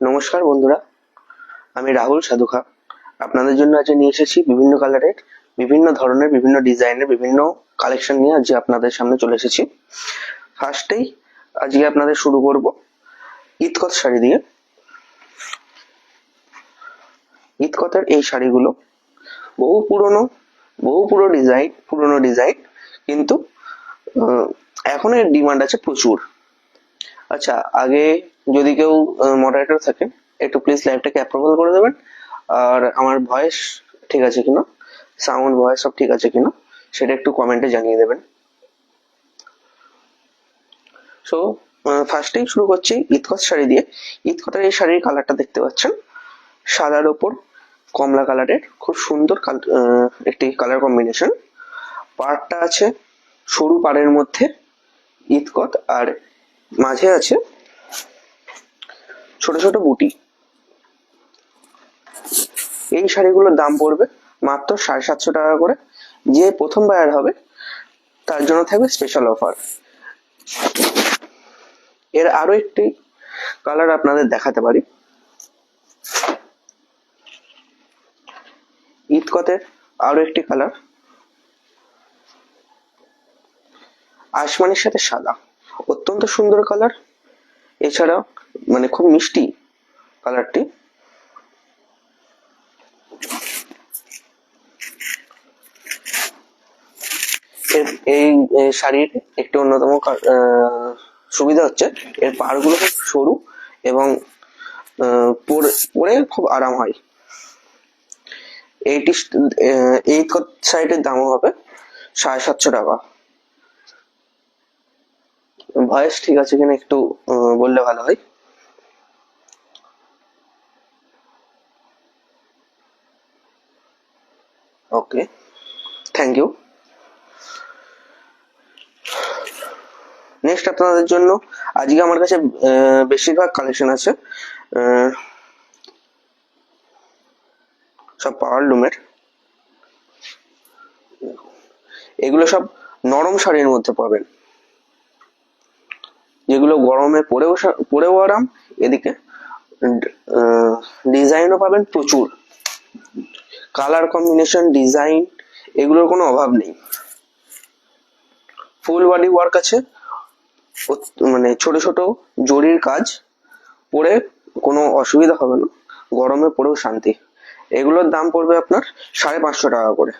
নমস্কার বন্ধুরা, আমি রাহুল সাধুখা। আপনাদের জন্য আজ নিয়ে এসেছি বিভিন্ন কালারের, বিভিন্ন ধরনের, বিভিন্ন ডিজাইনের, বিভিন্ন কালেকশন নিয়ে আজ আপনাদের সামনে চলে এসেছি। ফার্স্টেই আজকে আপনাদের শুরু করব ইতকত শাড়ি দিয়ে। ইতকতের এই শাড়িগুলো বহু পুরনো ডিজাইন, কিন্তু এখন এর ডিমান্ড আছে প্রচুর। আচ্ছা, আগে যদি কেউ মডারেটর থাকেন, একটু প্লিজ লাইভটাকে অ্যাপ্রুভাল করে দেবেন। আর আমার ভয়েস ঠিক আছে কিনা, সাউন্ড ভয়েস সব ঠিক আছে কিনা, সেটা একটু কমেন্টে জানিয়ে দেবেন। সো ফার্স্টেই শুরু করছি ইতকত শাড়ি দিয়ে। ইতকতের এই শাড়ির কালারটা দেখতে পাচ্ছেন, সাদার ওপর কমলা কালারের, খুব সুন্দর একটি কালার কম্বিনেশন। পাড়টা আছে সরু পাড়ের মধ্যে ইতকত, আর মাঝে আছে ছোট ছোট বুটি। এই শাড়িগুলোর দাম পড়বে মাত্র 750 টাকা করে। যে প্রথম বায়ার হবে তার জন্য থাকবে স্পেশাল অফার। এর আরো একটি কালার আপনাদের দেখাতে পারি। ইতকতের আরো একটি কালার, আসমানির সাথে সাদা, অত্যন্ত সুন্দর কালার। এছাড়া খুব মিষ্টি কালারটি। এই শাড়ির একটি অন্যতম সুবিধা হচ্ছে এর পাড়গুলো খুব সরু এবং পরে খুব আরাম হয়। এই শাড়িটির দামও হবে 750 টাকা। ভয়েস ঠিক আছে কিনা একটু বললে ভালো হয়। ওকে, থ্যাংক ইউ। নেক্সট আপনাদের জন্য আজকে আমার কাছে বেশিরভাগ কালেকশন আছে সব পাওয়ার লুমের। এগুলো সব নরম শাড়ির মধ্যে পাবেন, যেগুলো গরমে পরেও আরাম। এদিকে ডিজাইনও পাবেন প্রচুর, কালার কম্বিনেশন, ডিজাইন, এগুলোর কোনো অভাব নেই। ফুল বডি ওয়ার্ক আছে, ছোট ছোট জরির কাজ, পরে কোনো অসুবিধা হবে না, গরমে পরেও শান্তি। এগুলোর দাম পড়বে আপনার 550 টাকা করে।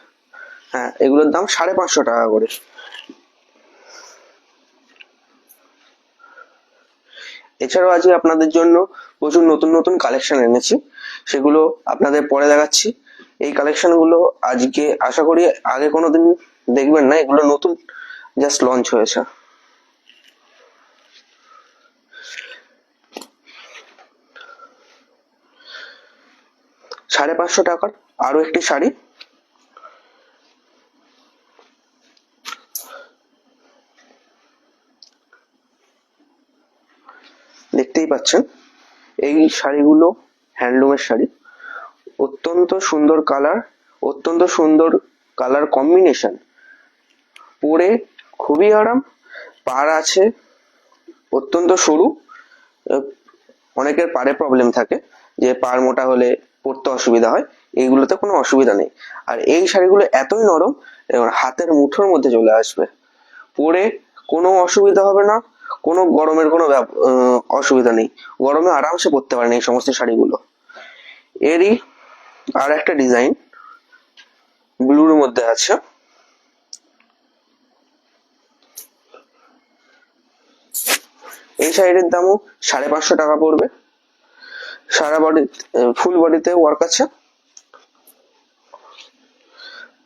হ্যাঁ, এগুলোর দাম 550 টাকা করে। এছাড়াও আজকে আপনাদের জন্য প্রচুর নতুন নতুন কালেকশন এনেছি, সেগুলো আপনাদের পরে দেখাচ্ছি। এই কালেকশন গুলো আজকে আশা করি আগে কোনোদিন দেখবেন না, এগুলো নতুন জাস্ট লঞ্চ হয়েছে। $550 টাকার আরো একটি শাড়ি, দেখতেই পাচ্ছেন। এই শাড়িগুলো হ্যান্ডলুমের শাড়ি, অত্যন্ত সুন্দর কালার কম্বিনেশন, পরে খুবই আরাম। পাড় আছে অত্যন্ত সরু। অনেকের পাড়ে প্রবলেম থাকে, যে পাড় মোটা হলে পরতে অসুবিধা হয়, এইগুলোতে কোনো অসুবিধা নেই। আর এই শাড়িগুলো এতই নরম, হাতের মুঠোর মধ্যে চলে আসবে, পরে কোনো অসুবিধা হবে না, কোনো গরমের কোনো অসুবিধা নেই, গরমে আরামসে পরতে পারেন এই সমস্ত শাড়িগুলো। এরই আর একটা ডিজাইন ব্লুর মধ্যে আছে, এই শাড়িটির দামও 550 টাকা পড়বে। সারা বডি ফুল বডিতে ওয়ার্ক আছে,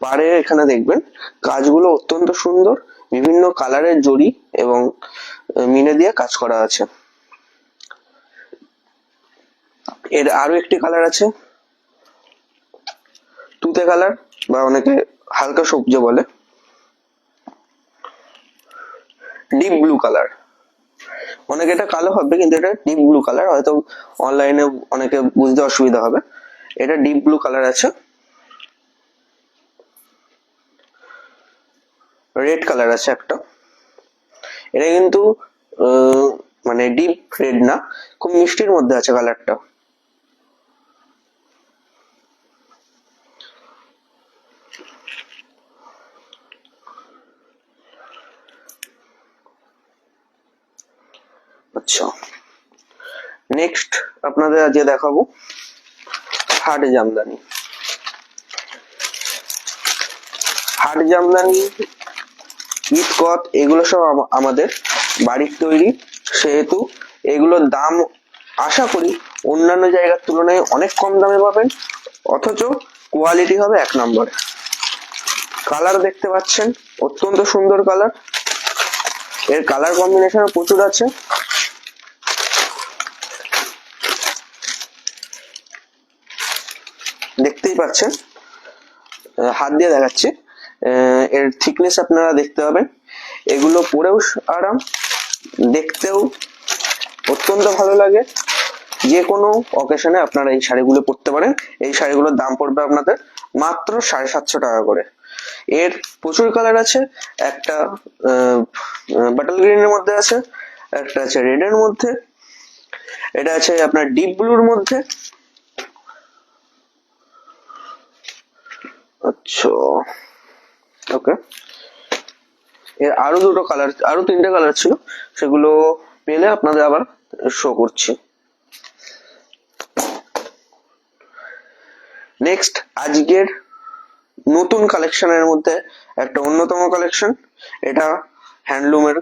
পাড়ে এখানে দেখবেন কাজগুলো অত্যন্ত সুন্দর, বিভিন্ন কালারের জড়ি এবং মিনে দিয়ে কাজ করা আছে। এর আরো একটি কালার আছে, তুতে কালার, বা অনেকে হালকা সবুজে বলে, ডিপ ব্লু কালার। অনেকে এটা কালো হবে, কিন্তু এটা ডিপ ব্লু কালার, হয়তো অনলাইনে অনেকে বুঝতে অসুবিধা হবে। এটা ডিপ ব্লু কালার আছে, রেড কালার আছে একটা। এটা কিন্তু মানে ডিপ রেড না, খুব মিষ্টির মধ্যে আছে কালারটা। আচ্ছা, নেক্সট আপনাদের আজকে দেখাবো হাট জামদানি। হাট জামদানি, ইটকত, এগুলো সব আমাদের বাড়ির তৈরি, সেহেতু এগুলোর দাম আশা করি অন্যান্য জায়গার তুলনায় অনেক কম দামে পাবেন, অথচ কোয়ালিটি হবে 1 নম্বর। কালার দেখতে পাচ্ছেন, অত্যন্ত সুন্দর কালার, এর কালার কম্বিনেশন প্রচুর আছে। দেখতেই পাচ্ছেন, হাত দিয়ে দেখাচ্ছি, এর থিকনেস আপনারা দেখতে পাবেন। এগুলো পরেও আরাম, দেখতেও অত্যন্ত ভালো লাগে। যে কোনো অকেশনে আপনারা এই শাড়িগুলো পরতে পারেন। এই শাড়িগুলোর দাম পড়বে আপনাদের মাত্র 750 টাকা করে। এর প্রচুর কালার আছে, একটা বাটল গ্রিনের মধ্যে আছে, একটা আছে রেড এর মধ্যে, এটা আছে আপনার ডিপ ব্লুর মধ্যে। আচ্ছা, ওকে, এর আরো 2টো কালার, আরো 3টে কালার ছিল, সেগুলো পেলে আপনাদের আবার শো করছি। নেক্সট আজকের নতুন কালেকশনের মধ্যে একটা অন্যতম কালেকশন, এটা হ্যান্ডলুমের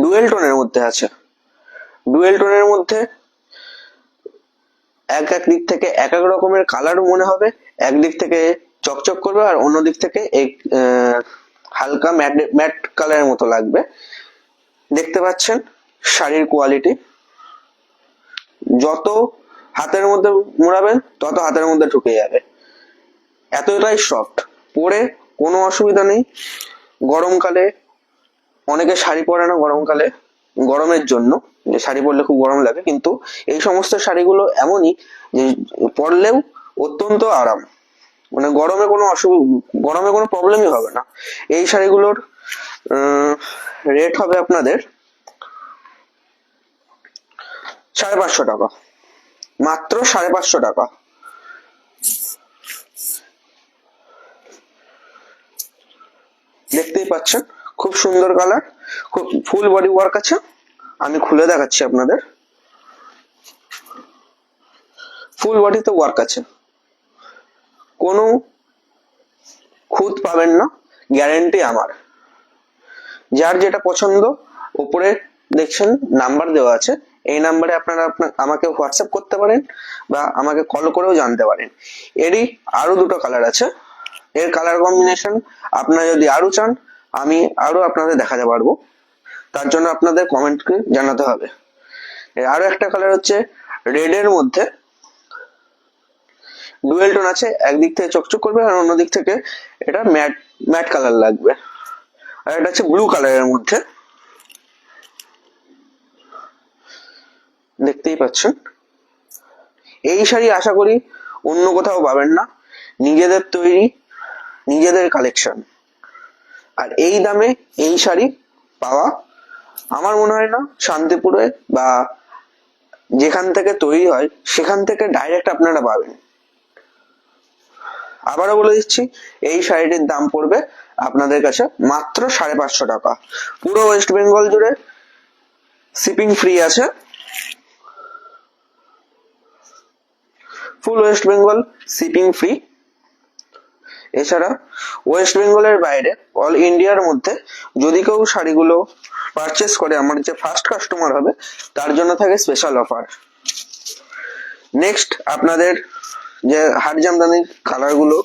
ডুয়েল টোনের মধ্যে আছে। ডুয়েল টোনের মধ্যে এক এক দিক থেকে এক এক রকমের কালার মনে হবে, একদিক থেকে চকচক করবে আর অন্য দিক থেকে হালকা ম্যাট কালারের মতো লাগবে। দেখতে পাচ্ছেন শাড়ির কোয়ালিটি, যত হাতের মধ্যে মোড়াবেন তত হাতের মধ্যে ঢুকে যাবে, এতটাই সফট, পরে কোনো অসুবিধা নেই। গরমকালে অনেকে শাড়ি পরে না, গরমকালে গরমের জন্য, যে শাড়ি পরলে খুব গরম লাগে, কিন্তু এই সমস্ত শাড়িগুলো এমনই যে পরলেও অত্যন্ত আরাম, মানে গরমে কোনো প্রবলেমই হবে না। এই শাড়িগুলোর রেট হবে আপনাদের 550 টাকা, মাত্র 550 টাকা। দেখতেই পাচ্ছেন খুব সুন্দর কালার, খুব ফুল বডি ওয়ার্ক আছে। আমি খুলে দেখাচ্ছি আপনাদের, ফুল বডিতে ওয়ার্ক আছে, কোনো খুঁত পাবেন না, গ্যারেন্টি আমার। যার যেটা পছন্দ, উপরে দেখছেন নাম্বার দেওয়া আছে, এই নাম্বারে আপনারা আমাকে হোয়াটসঅ্যাপ করতে পারেন বা আমাকে কল করেও জানতে পারেন। এরই আরো 2টো কালার আছে, এর কালার কম্বিনেশন আপনারা যদি আরো চান আমি আরো আপনাদের দেখাতে পারবো, তার জন্য আপনাদের কমেন্টকে জানাতে হবে। আরো একটা কালার হচ্ছে রেড এর মধ্যে, ডুয়েল টোন আছে, একদিক থেকে চকচক করবে আর অন্য দিক থেকে এটা ম্যাট কালার লাগবে। আর এটা হচ্ছে ব্লু কালারের মধ্যে, দেখতেই পাচ্ছেন। এই শাড়ি আশা করি অন্য কোথাও পাবেন না, নিজেদের তৈরি, নিজেদের কালেকশন, আর এই দামে এই শাড়ি পাওয়া আমার মনে হয় না শান্তিপুরে বা যেখান থেকে তৈরি হয় সেখান থেকে ডাইরেক্ট আপনারা পাবেন। আবারও বলে দিচ্ছি, এই শাড়িটির দাম পড়বে আপনাদের কাছে মাত্র 550 টাকা। পুরো ওয়েস্ট বেঙ্গল জুড়ে শিপিং ফ্রি আছে, ফুল ওয়েস্ট বেঙ্গল শিপিং ফ্রি। এছাড়া ওয়েস্ট বেঙ্গলের বাইরে অল ইন্ডিয়ার মধ্যে যদি কেউ শাড়িগুলো পারচেস করে, আমার যে ফার্স্ট কাস্টমার হবে তার জন্য থাকে স্পেশাল অফার। নেক্সট আপনাদের যে হাট জামদানির কালার গুলো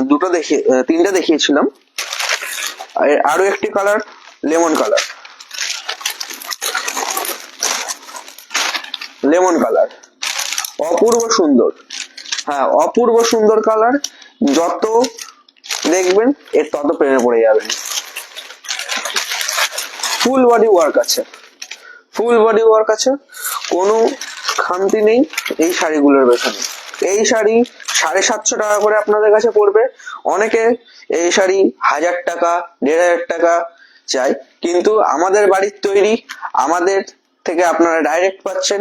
3টে দেখিয়েছিলাম, আরো একটি colour lemon colour, lemon colour অপূর্ব সুন্দর, হ্যাঁ অপূর্ব সুন্দর কালার, যত দেখবেন এর তত প্রেমে পড়ে যাবেন। ফুল বডি ওয়ার্ক আছে, ফুল বডি ওয়ার্ক আছে, কোনো খামতি নেই এই শাড়িগুলোর পেছনে। এই শাড়ি 750 টাকা করে আপনাদের কাছে পড়বে। অনেকে এই শাড়ি 1000 টাকা, 1500 টাকা চাই, কিন্তু আমাদের বাড়ির তৈরি, আমাদের থেকে আপনারা ডাইরেক্ট পাচ্ছেন,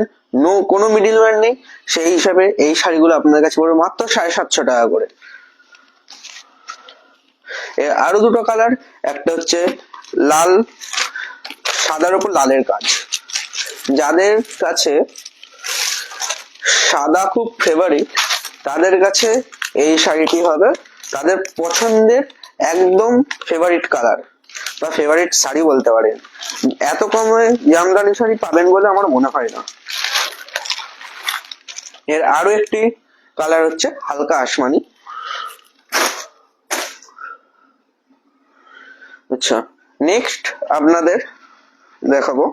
কোনো মিডিলম্যান নেই, সেই হিসাবে এই শাড়িগুলো আপনাদের কাছে পড়বে মাত্র 750 টাকা করে। এর আরো দুটো কালার, একটা হচ্ছে লাল, সাদার উপর লালের কাজ। যাদের কাছে সাদা খুব ফেভারিট, তাদের কাছে এই শাড়িটি হবে তাদের পছন্দের একদম ফেভারিট কালার বা ফেভারিট শাড়ি বলতে পারেন। এত কমে জামদানি শাড়ি পাবেন বলে আমার মনে হয় না। এর আরো একটি কালার হচ্ছে হালকা আসমানি। আচ্ছা, নেক্সট আপনাদের দেখাবো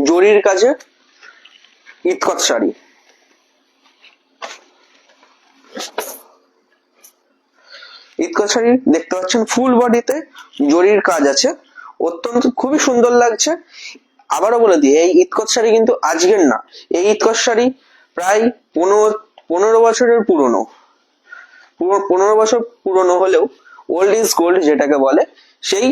জরির কাজে ইতকত শাড়ি। ইতকত শাড়ি দেখতে পাচ্ছেন, ফুল বডিতে জরির কাজ আছে, অত্যন্ত খুবই সুন্দর লাগছে। আবারও বলে দিই, এই ইতকত শাড়ি কিন্তু আজকের না, এই ইতকত শাড়ি প্রায় 15 বছরের পুরনো। 15 বছর পুরনো হলেও ওল্ড ইজ গোল্ড যেটাকে বলে, সেই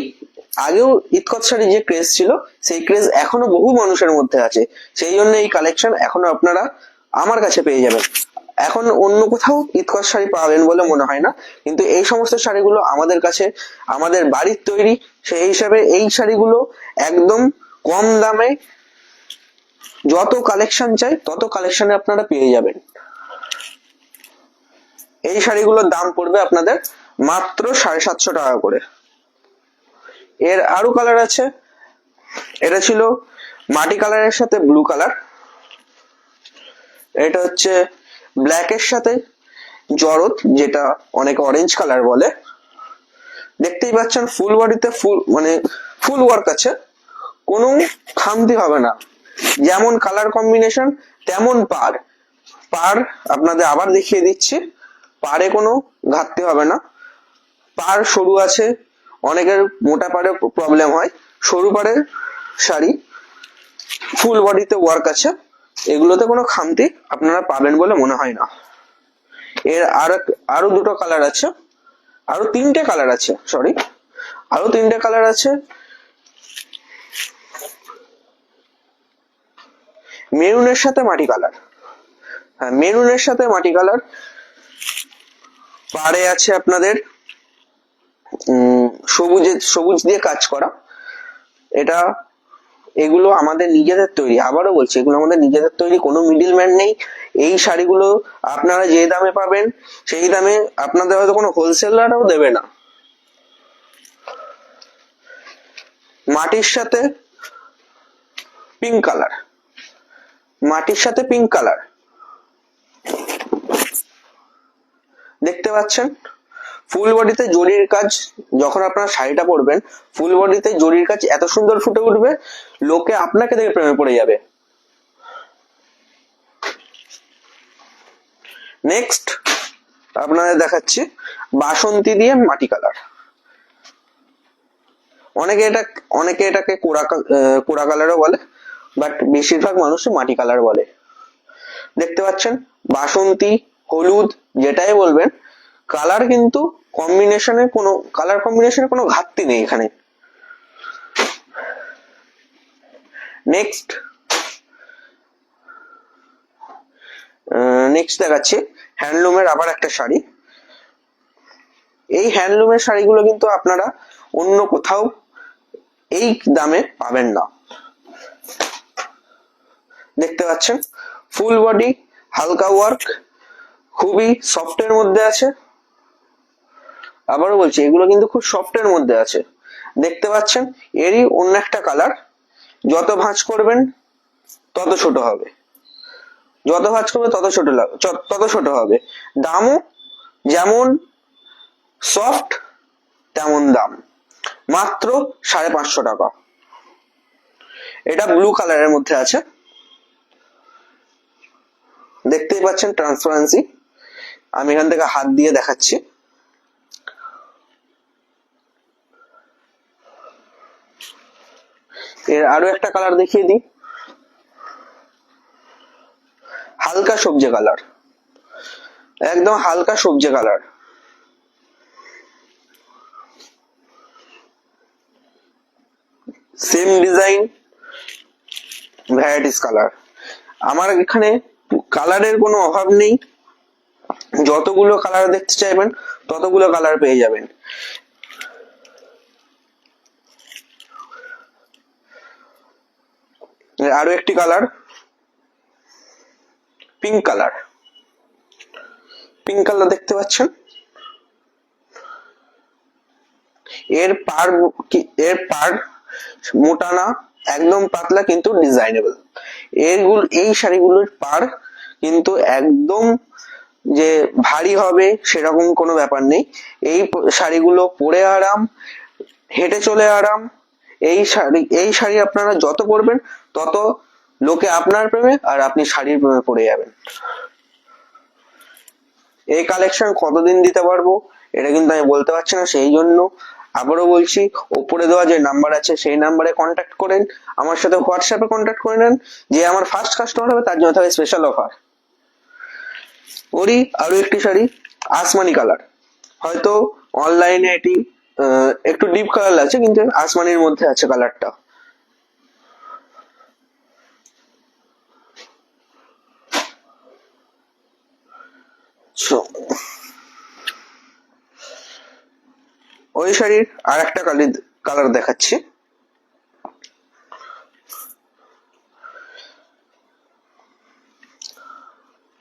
আগেও ইতকত শাড়ি যে ক্রেজ ছিল, সেই ক্রেজ এখনো বহু মানুষের মধ্যে আছে। সেই জন্য এই কালেকশন এখনো আপনারা আমার কাছে পেয়ে যাবেন। এখন অন্য কোথাও ইতকত শাড়ি পাবেন বলে মনে হয় না, কিন্তু এই সমস্ত শাড়িগুলো আমাদের কাছে, আমাদের বাড়ির তৈরি, সেই হিসাবে এই শাড়িগুলো একদম কম দামে, যত কালেকশন চাই তত কালেকশনে আপনারা পেয়ে যাবেন। এই শাড়িগুলোর দাম পড়বে আপনাদের মাত্র 750 টাকা করে। এর আরো কালার আছে, এটা ছিল মাটি কালারের সাথে ব্লু কালার, এটা হচ্ছে ব্ল্যাকের সাথে জরদ, যেটা অনেকে অরেঞ্জ কালার বলে। দেখতেই পাচ্ছেন ফুল বডিতে ফুল ওয়ার্ক আছে, কোনো খামতি হবে না, যেমন কালার কম্বিনেশন তেমন পার আপনাদের আবার দেখিয়ে দিচ্ছি, পারে কোনো ঘাটতি হবে না। পার সরু আছে, অনেকের মোটা পারে প্রবলেম হয়, সরু পাড়ের শাড়ি, ফুল বডিতে ওয়ার্ক আছে, এগুলোতে কোনো খামতি আপনারা পাবেন বলে মনে হয় না। এর আরো দুটো কালার আছে, আরো তিনটে কালার আছে, মেরুনের সাথে মাটি কালার। হ্যাঁ, মেরুনের সাথে মাটি কালার, পাড়ে আছে আপনাদের সবুজ দিয়ে কাজ করা। এগুলো আমাদের নিজেদের তৈরি, আবারও বলছি, এগুলো আমাদের নিজেদের তৈরি, কোনো মিডিলম্যান নেই। এই শাড়িগুলো আপনারা যে দামে পাবেন, সেই দামে আপনাদের হয়তো কোনো হোলসেলারও দেবে না। মাটির সাথে পিঙ্ক কালার, দেখতে পাচ্ছেন ফুল বডিতে জরির কাজ। যখন আপনারা শাড়িটা পরবেন, ফুল বডিতে জরির কাজ এত সুন্দর ফুটে উঠবে, লোকে আপনাকে দেখে প্রেমে পড়ে যাবে। নেক্সট আপনাদের দেখাচ্ছি বাসন্তী দিয়ে মাটি কালার। অনেকে এটাকে কোরা কালারও বলে, বাট বেশিরভাগ মানুষ মাটি কালার বলে। দেখতে পাচ্ছেন বাসন্তী, হলুদ, যেটাই বলবেন, কালার কম্বিনেশনে কোনো ঘাটতি নেই এখানে। নেক্সট দেখাচ্ছি হ্যান্ডলুমের আবার একটা শাড়ি। এই হ্যান্ডলুমের শাড়িগুলো কিন্তু আপনারা অন্য কোথাও এই দামে পাবেন না। দেখতে পাচ্ছেন ফুল বডি, হালকা ওয়ার্ক, খুবই সফটের মধ্যে আছে। আবারও বলছি, এগুলো কিন্তু খুব সফটের মধ্যে আছে। দেখতে পাচ্ছেন এরই অন্য একটা কালার, যত ভাঁজ করবেন তত ছোট হবে, তত ছোট হবে। দামও যেমন সফট তেমন দাম, মাত্র 550 টাকা। এটা ব্লু কালারের মধ্যে আছে, দেখতেই পাচ্ছেন ট্রান্সপারেন্সি। আমি এখান থেকে হাত দিয়ে দেখাচ্ছি। এর আরো একটা কালার দেখিয়ে দিই, হালকা সবজি কালার, একদম হালকা সবজি colour. Same design, varieties colour. আমার এখানে কালারের কোনো অভাব নেই, যতগুলো কালার দেখতে চাইবেন ততগুলো কালার পেয়ে যাবেন। আরো একটি colour, pink colour. Pink colour দেখতে পাচ্ছেন, এর পার মোটা না, একদম পাতলা কিন্তু ডিজাইনেবল। এই শাড়িগুলোর পার কিন্তু একদম যে ভারী হবে সেরকম কোনো ব্যাপার নেই। এই শাড়িগুলো পরে আরাম, হেঁটে চলে আরাম। এই শাড়ি আপনারা যত পরবেন তত লোকে আপনার প্রেমে আর আপনি শাড়ির প্রেমে পড়ে যাবেন। এই কালেকশন কতদিন দিতে পারবো এটা কিন্তু আমি বলতে পারছি না, সেই জন্য আবারও বলছি, ওপরে দেওয়া যে নাম্বার আছে সেই নাম্বারে কন্ট্যাক্ট করেন, আমার সাথে হোয়াটসঅ্যাপে কন্ট্যাক্ট করে নেন। যে আমার ফার্স্ট কাস্টমার হবে তার জন্য থাকবে স্পেশাল অফার। ওরই আরো একটি শাড়ি, আসমানি কালার। হয়তো অনলাইনে এটি একটু ডিপ কালার লাগছে, কিন্তু আসমানির মধ্যে আছে কালারটা। ওই শাড়ির আর একটা কালার দেখাচ্ছি,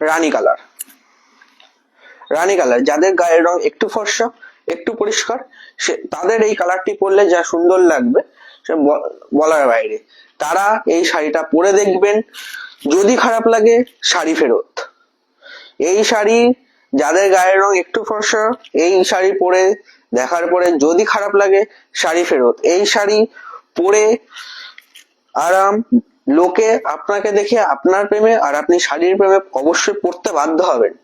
রানী কালার। রানী কালার, যাদের গায়ের রং একটু ফর্সা, একটু পরিষ্কার, তাদের এই কালারটি পরলে যা সুন্দর লাগবে সে বলার বাইরে। তারা এই শাড়িটা পরে দেখবেন, যদি খারাপ লাগে শাড়ি ফেরত। এই শাড়ি, যাদের গায়ের রং একটু ফর্সা, এই শাড়ি পরে দেখার পরে যদি খারাপ লাগে শাড়ি ফেরত। এই শাড়ি পরে আরাম, লোকে আপনাকে দেখে আপনার প্রেমে আর আপনি শাড়ির প্রেমে অবশ্যই পড়তে বাধ্য হবেন।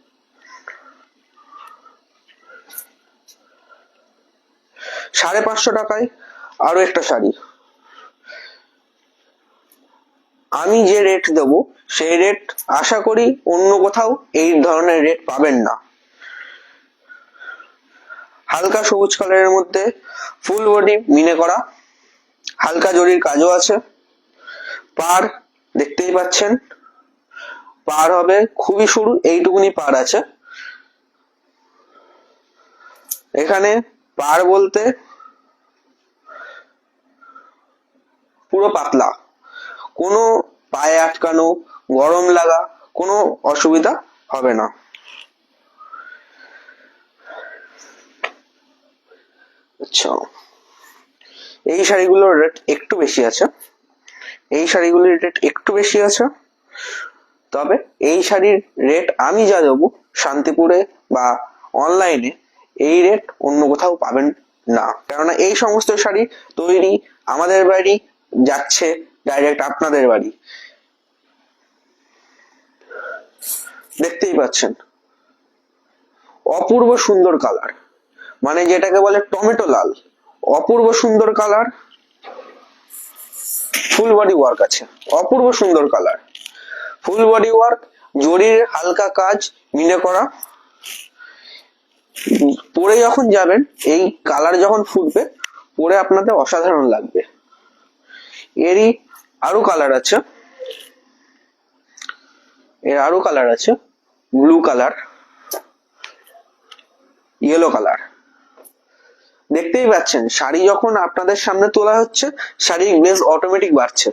550 টাকায় আরো একটা শাড়ি। আমি যে রেট দেবো সেই রেট আশা করি অন্য কোথাও এই ধরনের রেট পাবেন না। হালকা সবুজ কালারের মধ্যে ফুল বডি মিনে করা, হালকা জরির কাজও আছে। পার দেখতেই পাচ্ছেন, পার হবে খুবই সরু, এইটুকুনি পার আছে। এখানে পার বলতে পুরো পাতলা, কোনো পায়ে আটকানো, গরম লাগা কোনো অসুবিধা হবে না। আচ্ছা, এই শাড়িগুলোর রেট একটু বেশি আছে, এই শাড়িগুলির রেট একটু বেশি আছে। তবে এই শাড়ির রেট আমি যা দেবো শান্তিপুরে বা অনলাইনে, এই রেট অন্য কোথাও পাবেন না। কেননা এই সমস্ত শাড়ি তৈরি আমাদের বাড়ি, যাচ্ছে ডাইরেক্ট আপনাদের বাড়ি। দেখতেই পাচ্ছেন, অপূর্ব সুন্দর কালার, মানে যেটাকে বলে টমেটো লাল, অপূর্ব সুন্দর কালার। ফুল বডি ওয়ার্ক আছে, অপূর্ব সুন্দর কালার, ফুল বডি ওয়ার্ক, জরির হালকা কাজ মিনে করা। পরে যখন যাবেন, এই কালার যখন ফুটবে পরে আপনাদের অসাধারণ লাগবে। এরই আরো কালার আছে, এর আরো কালার আছে, ব্লু কালার, ইয়েলো কালার। দেখতেই পাচ্ছেন, শাড়ি যখন আপনাদের সামনে তোলা হচ্ছে শাড়ির বেশ অটোমেটিক বাড়ছে।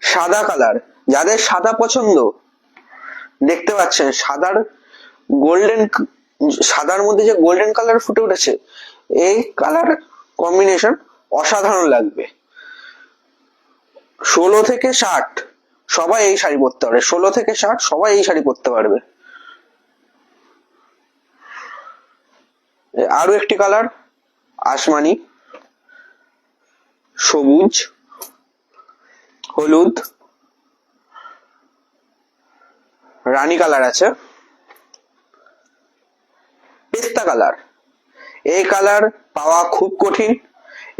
সাদা কালার, যাদের সাদা পছন্দ, দেখতে পাচ্ছেন সাদার মধ্যে যে গোল্ডেন কালার ফুটে উঠেছে, এই কালার কম্বিনেশন অসাধারণ লাগবে। 16 থেকে 60 সবাই এই শাড়ি পরতে পারে, 16 থেকে 60 সবাই এই শাড়ি পরতে পারবে। আরো একটি কালার, আসমানি, সবুজ, হলুদ, রানী কালার আছে, পেস্তা কালার। এই কালার পাওয়া খুব কঠিন,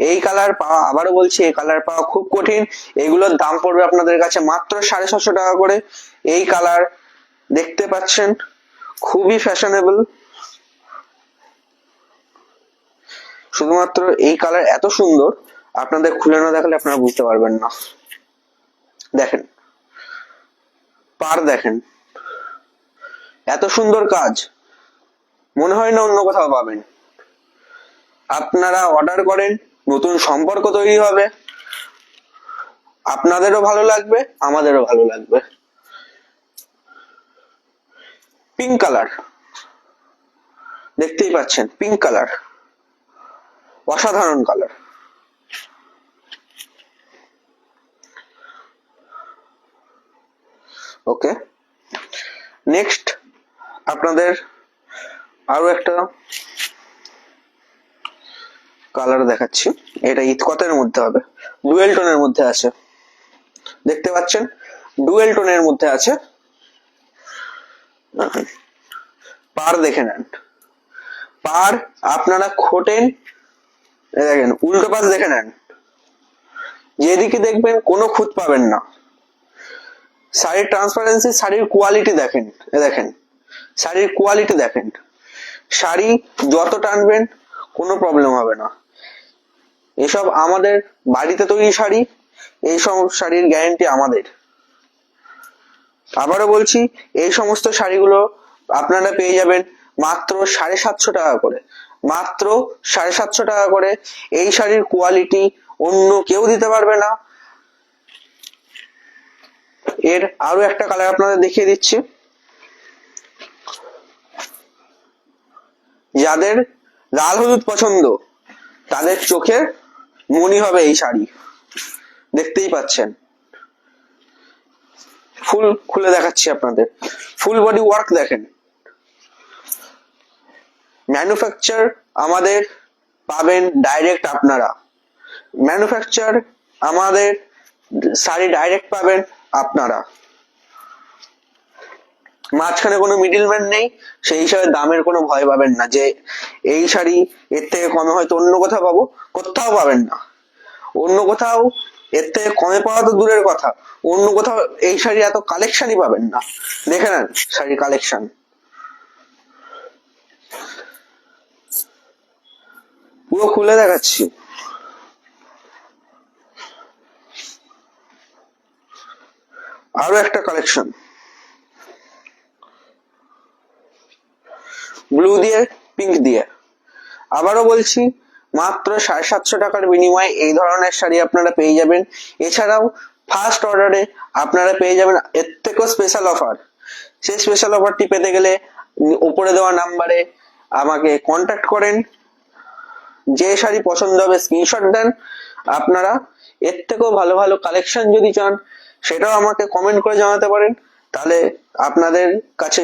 এই কালার পাওয়া, আবারও বলছি, এই কালার পাওয়া খুব কঠিন। এগুলোর দাম পড়বে আপনাদের কাছে মাত্র 750 টাকা করে। এই কালার দেখতে পাচ্ছেন, খুবই ফ্যাশনেবল। শুধুমাত্র এই কালার এত সুন্দর আপনাদের খুলে না দেখালে আপনারা বুঝতে পারবেন না। দেখেন পার, দেখেন এত সুন্দর কাজ মনে হয় না অন্য কোথাও পাবেন। আপনারা অর্ডার করেন, নতুন সম্পর্ক তৈরি হবে, আপনাদেরও ভালো লাগবে, আমাদেরও ভালো লাগবে। পিঙ্ক কালার দেখতেই পাচ্ছেন, পিঙ্ক কালার অসাধারণ কালার। ওকে, নেক্সট আপনাদের আরো একটা কালার দেখাচ্ছি। এটা ইতকতের মধ্যে হবে, ডুয়েল টোনের মধ্যে আছে, দেখতে পাচ্ছেন ডুয়েল টোনের মধ্যে আছে। পার দেখে নেন, পার আপনারা খোটেন, দেখেন উল্টো পাশ দেখে নেন, যেদিকে দেখবেন কোনো খুঁত পাবেন না। শাড়ির ট্রান্সপারেন্সি, শাড়ির কোয়ালিটি দেখেন, দেখেন শাড়ির কোয়ালিটি দেখেন, শাড়ি যত টানবেন কোনো প্রবলেম হবে না। এসব আমাদের বাড়িতে তৈরি শাড়ি, এইসব শাড়ির গ্যারেন্টি আমাদের। আবারও বলছি, এই সমস্ত শাড়িগুলো আপনারা পেয়ে যাবেন মাত্র 750 টাকা করে, মাত্র 750 টাকা করে। এই শাড়ির কোয়ালিটি অন্য কেউ দিতে পারবে না। এর আরো একটা কালার আপনাদের দেখিয়ে দিচ্ছি। যাদের লাল হলুদ পছন্দ তাদের চোখের মনি হবে এই শাড়ি, দেখতেই পাচ্ছেন। ফুল খুলে দেখাচ্ছি আপনাদের, ফুল বডি ওয়ার্ক দেখেন। ম্যানুফ্যাকচার আমাদের পাবেন ডাইরেক্ট, আপনারা ম্যানুফ্যাকচার আমাদের শাড়ি ডাইরেক্ট পাবেন আপনারা, মাঝখানে কোনো মিডিলম্যান নেই। সেই হিসাবে দামের কোনো ভয় পাবেন না যে এই শাড়ি এর থেকে কমে হয়তো অন্য কোথাও পাবো, কোথাও পাবেন না। অন্য কোথাও এর থেকে কমে পাওয়া তো দূরের কথা, অন্য কোথাও এই শাড়ি এত কালেকশনই পাবেন না। দেখে নেন শাড়ির কালেকশন, পুরো খুলে দেখাচ্ছি। আরো একটা কালেকশন, ব্লু দিয়ে পিঙ্ক দিয়ে। আবারও বলছি, মাত্র 750 টাকার বিনিময়ে এই ধরনের শাড়ি আপনারা পেয়ে যাবেন। এছাড়াও ফার্স্ট অর্ডারে আপনারা পেয়ে যাবেন এর থেকেও স্পেশাল অফার। সেই স্পেশাল অফারটি পেতে গেলে উপরে দেওয়া নাম্বারে আমাকে কন্ট্যাক্ট করেন, যে শাড়ি পছন্দ হবে স্ক্রিনশট দেন। আপনারা এর থেকেও ভালো ভালো কালেকশন যদি চান সেটাও আমাকে কমেন্ট করে জানাতে পারেন, তাহলে আপনাদের কাছে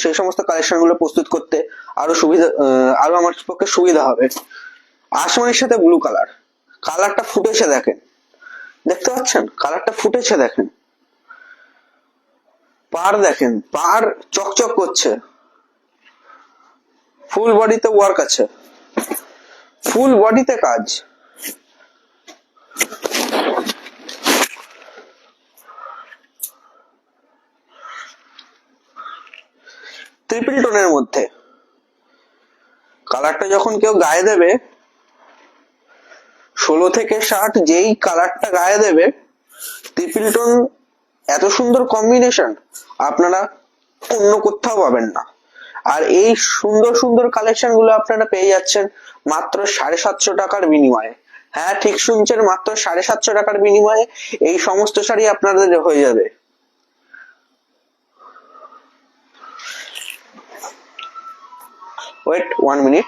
সেই সমস্ত কালেকশন গুলো প্রস্তুত করতে আরো সুবিধা, আরো আমার পক্ষে সুবিধা হবে। আসমানির সাথে ব্লু কালার, কালারটা ফুটেছে দেখেন, দেখতে পাচ্ছেন কালারটা ফুটেছে দেখেন। পার দেখেন, পার চকচক করছে, ফুল বডিতে ওয়ার্ক আছে, ফুল বডিতে কাজ। ট্রিপল টোনের মধ্যে কালারটা যখন কেউ গায়ে দেবে, 16 থেকে 60 যেই কালারটা গায়ে দেবে, ট্রিপল টোন এত সুন্দর কম্বিনেশন আপনারা অন্য কোথাও পাবেন না। আর এই সুন্দর সুন্দর কালেকশন গুলো আপনারা পেয়ে যাচ্ছেন মাত্র 750 টাকার বিনিময়ে। হ্যাঁ ঠিক শুনছেন, মাত্র 750 টাকার বিনিময়ে এই সমস্ত শাড়ি আপনাদের হয়ে যাবে। Wait 1 minute.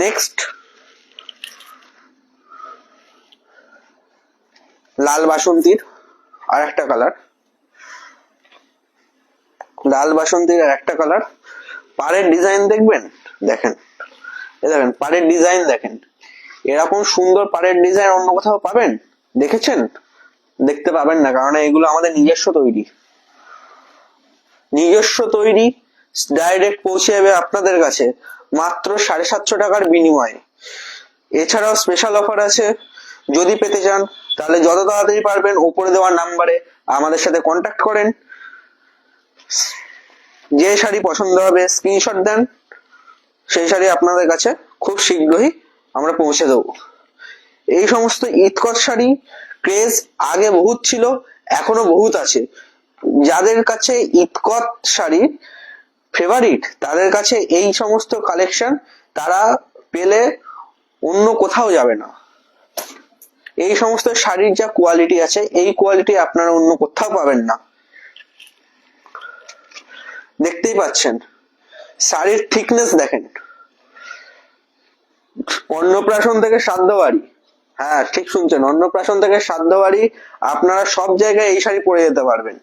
নেক্সট লাল বাসন্তীর আর একটা কালার, লাল বাসন্তীর আর একটা কালার। পাড়ের ডিজাইন দেখবেন, দেখেন দেখেন পাড়ের ডিজাইন দেখেন, এরকম সুন্দর পাড়ের ডিজাইন অন্য কোথাও পাবেন? দেখেছেন? দেখতে পাবেন না, কারণ এগুলো আমাদের নিজস্ব তৈরি, নিজস্ব তৈরি, ডাইরেক্ট পৌঁছে যাবে আপনাদের কাছে মাত্র 750 টাকার বিনিময়ে। এছাড়াও স্পেশাল অফার আছে, যদি পেতে চান তাহলে যত তাড়াতাড়ি পারবেন উপরে দেওয়া নাম্বারে আমাদের সাথে কন্ট্যাক্ট করেন। যে শাড়ি পছন্দ হবে স্ক্রিনশট দেন, সেই শাড়ি আপনাদের কাছে খুব শীঘ্রই আমরা পৌঁছে দেবো। এই সমস্ত ইতকত শাড়ি ক্রেজ আগে বহুত ছিল, এখনো বহুত আছে। যাদের কাছে ইতকত শাড়ি ফেভারিট, তাদের কাছে এই সমস্ত কালেকশন তারা পেলে অন্য কোথাও যাবে না। এই সমস্ত শাড়ির যা কোয়ালিটি আছে, এই কোয়ালিটি আপনারা অন্য কোথাও পাবেন না। দেখতেই পাচ্ছেন শাড়ির থিকনেস দেখেন, অন্নপ্রাশন থেকে শ্রাদ্ধ বাড়ি, হ্যাঁ ঠিক শুনছেন, অন্নপ্রাশন থেকে শ্রাদ্ধ বাড়ি আপনারা সব জায়গায় এই শাড়ি পরে যেতে পারবেন।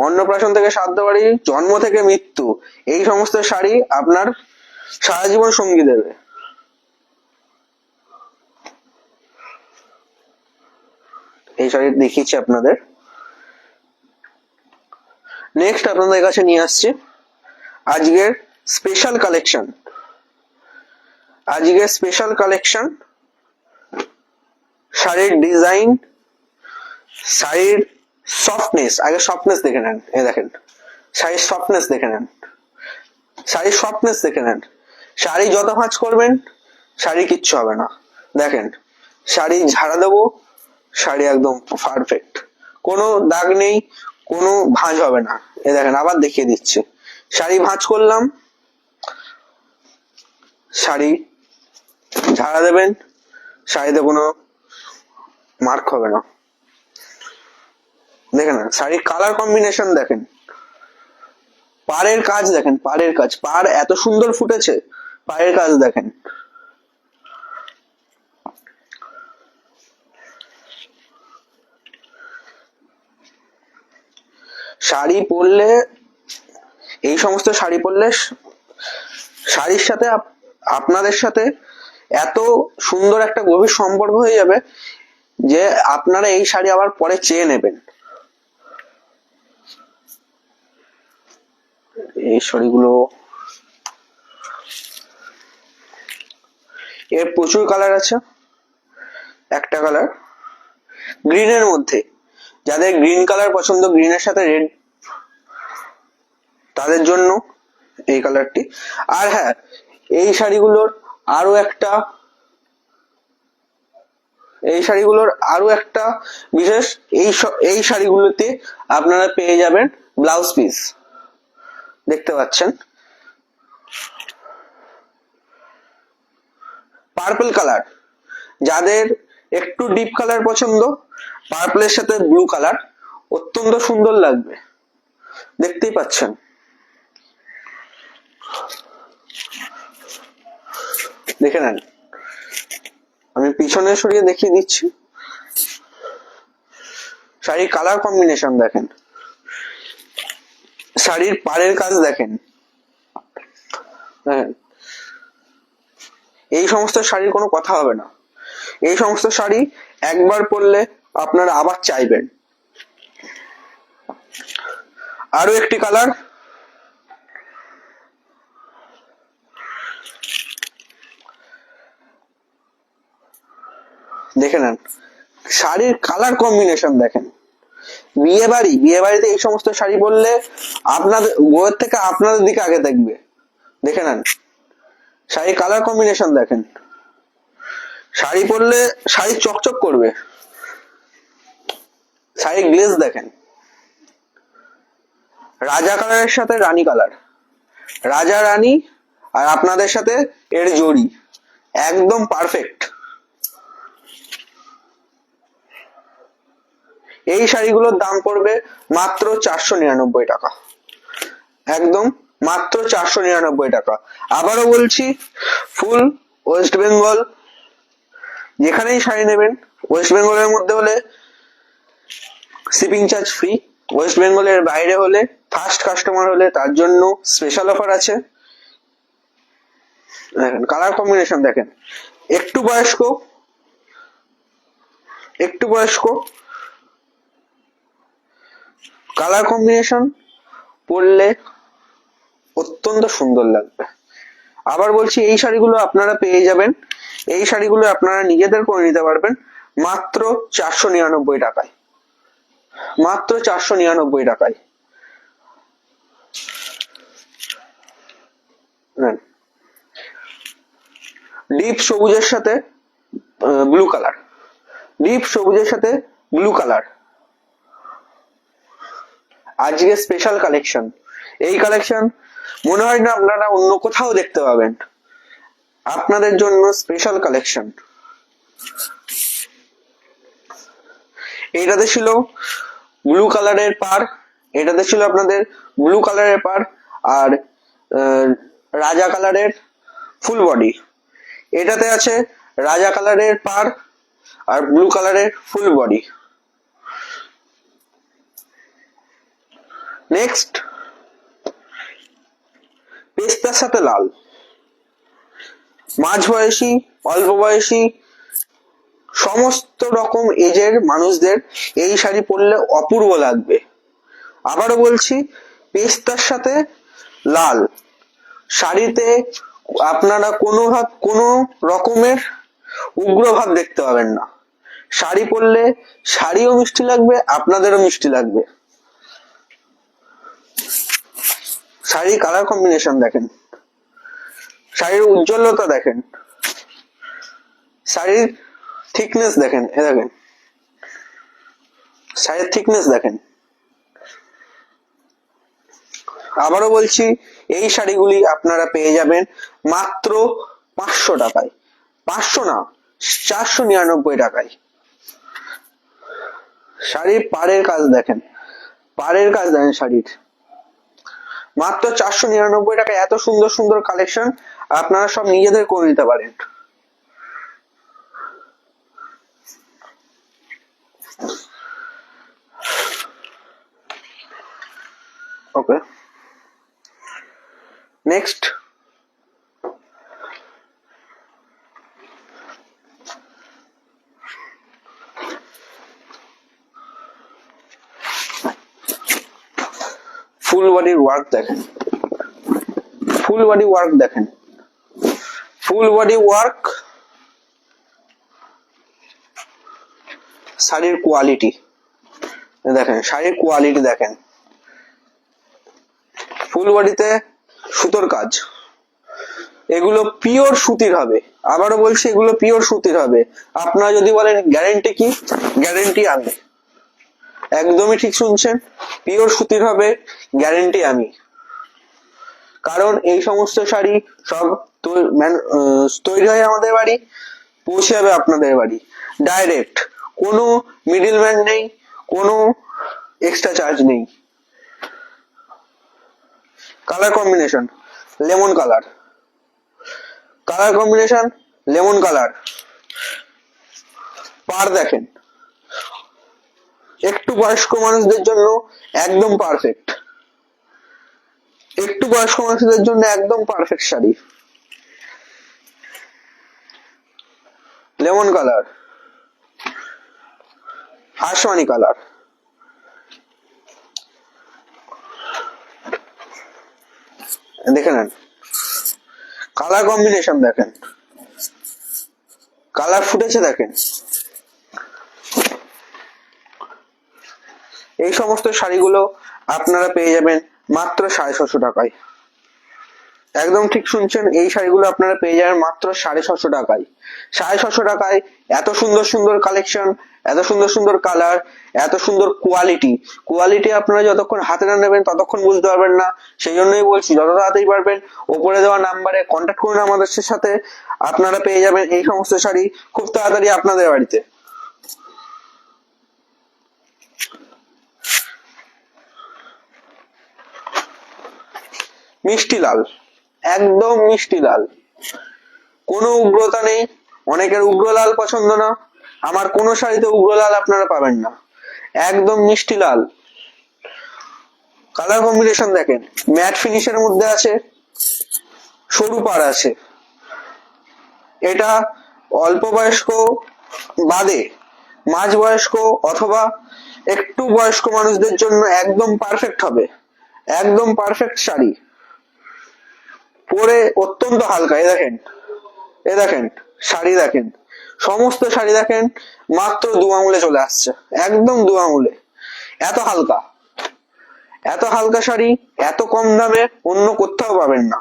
অন্নপ্রাশন থেকে শ্রাদ্ধ বাড়ি, জন্ম থেকে মৃত্যু, এই সমস্ত শাড়ি আপনার সারা জীবন সঙ্গী দেবে। এই শাড়ি দেখিয়েছি আপনাদের। নেক্সট আপনাদের কাছে নিয়ে আসছি আজকের স্পেশাল কালেকশন। আজকের স্পেশাল কালেকশন শাড়ির ডিজাইন, শাড়ির সফটনেস, আগে সফটনেস দেখে নেন। এই দেখেন শাড়ির সফটনেস দেখে নেন, শাড়ির সফটনেস দেখে নেন। শাড়ি যত ভাঁজ করবেন শাড়ি কিচ্ছু হবে না। দেখেন শাড়ি ঝাড়া দেবো, শাড়ি একদম পারফেক্ট, কোনো দাগ নেই, কোনো ভাঁজ হবে না। এই দেখেন আবার দেখিয়ে দিচ্ছি, শাড়ি ভাঁজ করলাম, শাড়ি ঝাড়া দেবেন, শাড়িতে কোনো মার্ক হবে না। দেখেন শাড়ির কালার কম্বিনেশন দেখেন, পাড়ের কাজ দেখেন, পাড়ের কাজ, পাড় এত সুন্দর ফুটেছে, পাড়ের কাজ দেখেন। শাড়ি পরলে, এই সমস্ত শাড়ি পরলে শাড়ির সাথে আপনাদের সাথে এত সুন্দর একটা গভীর সম্পর্ক হয়ে যাবে যে আপনারা এই শাড়ি আবার পরে চেয়ে নেবেন। এই শাড়িগুলো এর প্রচুর কালার আছে। একটা কালার গ্রিনের মধ্যে, যাদের গ্রিন কালার পছন্দ, গ্রিনের সাথে রেড, তাদের জন্য এই কালারটি। আর হ্যাঁ, এই শাড়িগুলোর আরো একটা, এই শাড়িগুলোর আরো একটা বিশেষ, এই শাড়িগুলোতে আপনারা পেয়ে যাবেন ব্লাউজ পিস। দেখতে পাচ্ছেন পার্পল কালার, যাদের একটু ডিপ কালার পছন্দ, পার্পলের সাথে ব্লু কালার অত্যন্ত সুন্দর লাগবে। দেখতেই পাচ্ছেন দেখে নেন, আমি পিছনে সরিয়ে দেখিয়ে দিচ্ছি। শাড়ির কালার কম্বিনেশন দেখেন, শাড়ির পাড়ের কাজ দেখেন। হ্যাঁ, এই সমস্ত শাড়ির কোনো কথা হবে না। এই সমস্ত শাড়ি একবার পরলে আপনারা আবার চাইবেন। আরো একটি কালার, দেখে নেন শাড়ির কালার কম্বিনেশন দেখেন। বিয়ে বাড়িতে এই সমস্ত শাড়ি পরলে আপনাদের বউয়ের থেকে আপনাদের দিকে আগে দেখবে। দেখে নেন শাড়ির কালার কম্বিনেশন দেখেন, শাড়ি পরলে শাড়ি চকচক করবে। শাড়ির গ্লেজ দেখেন, রাজা কালারের সাথে রানী কালার, রাজা রানী আর আপনাদের সাথে এর জড়ি একদম পারফেক্ট। এই শাড়িগুলোর দাম পড়বে মাত্র 499 টাকা, একদম মাত্র 499 টাকা। আবারও বলছি, ফুল ওয়েস্ট বেঙ্গল যেখানেই শাড়ি নেবেন, ওয়েস্ট বেঙ্গলের মধ্যে হলে শিপিং চার্জ ফ্রি, ওয়েস্ট বেঙ্গলের বাইরে হলে, ফার্স্ট কাস্টমার হলে তার জন্য স্পেশাল অফার আছে। দেখেন কালার কম্বিনেশন দেখেন, একটু বয়স্ক, একটু বয়স্ক কালার কম্বিনেশন পরলে অত্যন্ত সুন্দর লাগবে। আবার বলছি, এই শাড়িগুলো আপনারা পেয়ে যাবেন, এই শাড়িগুলো আপনারা নিজেদের করে নিতে পারবেন মাত্র 499 টাকায়, মাত্র 499 টাকায়। ডিপ সবুজের সাথে ব্লু কালার, ডিপ সবুজের সাথে ব্লু কালার। আজকে স্পেশাল কালেকশন, এই কালেকশন মনে হয় না আপনারা অন্য কোথাও দেখতে পাবেন, আপনাদের জন্য স্পেশাল কালেকশন। এইটাতে ছিল ব্লু কালারের পার, এটাতে ছিল আপনাদের ব্লু কালারের পার আর রাজা কালারের ফুল বডি। এটাতে আছে রাজা কালারের পার আর ব্লু কালারের ফুল বডি। নেক্সট পেস্তার সাথে লাল, মাঝ বয়সী, অল্প বয়সী, সমস্ত রকম এজের মানুষদের এই শাড়ি পরলে অপূর্ব লাগবে। আবারও বলছি, পেস্তার সাথে লাল শাড়িতে আপনারা কোনো রকমের উগ্রভাব দেখতে পাবেন না। শাড়ি পরলে শাড়িও মিষ্টি লাগবে, আপনাদেরও মিষ্টি লাগবে। শাড়ির কালার কম্বিনেশন দেখেন, শাড়ির উজ্জ্বলতা দেখেন, শাড়ির থিকনেস দেখেন, এ দেখেন শাড়ির থিকনেস দেখেন। আবারও বলছি, এই শাড়িগুলি আপনারা পেয়ে যাবেন মাত্র 500 টাকায়, 500 না 499 টাকায়। শাড়ির পাড়ের কাজ দেখেন, পাড়ের কাজ দেখেন শাড়ির, মাত্র 499 টাকায় এত সুন্দর সুন্দর কালেকশন আপনারা সব নিজেদের করে নিতে পারেন। ওকে, নেক্সট ফুল বডির ওয়ার্ক দেখেন, ফুল বডি ওয়ার্ক দেখেন, ফুল বডি ওয়ার্ক, শাড়ির কোয়ালিটি দেখেন, শাড়ির কোয়ালিটি দেখেন। ফুল বডিতে সুতোর কাজ, এগুলো পিওর সুতির হবে। আবারও বলছি, এগুলো পিওর সুতির হবে। আপনারা যদি বলেন গ্যারেন্টি কি, গ্যারেন্টি আমি, একদমই ঠিক শুনছেন, পিওর সুতির হবে, গ্যারেন্টি আমি। কারণ এই সমস্ত শাড়ি সব তৈরি হয় আমাদের বাড়ি, পৌঁছে যাবে আপনাদের বাড়ি ডাইরেক্ট, কোনো মিডিলম্যান নেই, কোনো এক্সট্রা চার্জ নেই। Colour combination lemon colour, colour combination lemon colour. পার দেখেন, একটু বয়স্ক মানুষদের জন্য একদম পারফেক্ট, একটু বয়স্ক মানুষদের জন্য একদম পারফেক্ট শাড়ি। লেমন কালার, আসমানি কালার, দেখে নেন কালার কম্বিনেশন দেখেন, কালার ফুটেছে দেখেন। এই সমস্ত শাড়িগুলো আপনারা পেয়ে যাবেন মাত্র 650 টাকায়। একদম ঠিক শুনছেন, এই শাড়িগুলো আপনারা পেয়ে যাবেন মাত্র 650 টাকায়। 650 টাকায় এত সুন্দর সুন্দর কালেকশন, এত সুন্দর সুন্দর কালার, এত সুন্দর কোয়ালিটি। কোয়ালিটি আপনারা যতক্ষণ হাতে না নেবেন ততক্ষণ বুঝতে পারবেন না। সেই জন্যই বলছি, যত তাড়াতাড়ি পারবেন ওপরে দেওয়া নাম্বারে কন্ট্যাক্ট করুন আমাদের সাথে, আপনারা পেয়ে যাবেন এই সমস্ত শাড়ি খুব তাড়াতাড়ি আপনাদের বাড়িতে। মিষ্টি লাল, একদম মিষ্টি লাল, কোনো উগ্রতা নেই। অনেকের উগ্র লাল পছন্দ না, আমার কোন শাড়িতে উগ্র লাল আপনারা পাবেন না, একদম মিষ্টি লাল। কালার কম্বিনেশন দেখেন, ম্যাট ফিনিশের মধ্যে আছে, সরু পাড় আছে। এটা অল্প বয়স্ক বাদে মাঝ বয়স্ক অথবা একটু বয়স্ক মানুষদের জন্য একদম পারফেক্ট হবে, একদম পারফেক্ট শাড়ি। পরে অত্যন্ত হালকা, এ দেখেন, এ দেখেন শাড়ি দেখেন, সমস্ত শাড়ি দেখেন মাত্র 2 আঙুলে চলে আসছে, একদম 2 আঙুলে। এত হালকা, এত হালকা শাড়ি এত কম দামে অন্য কোথাও পাবেন না।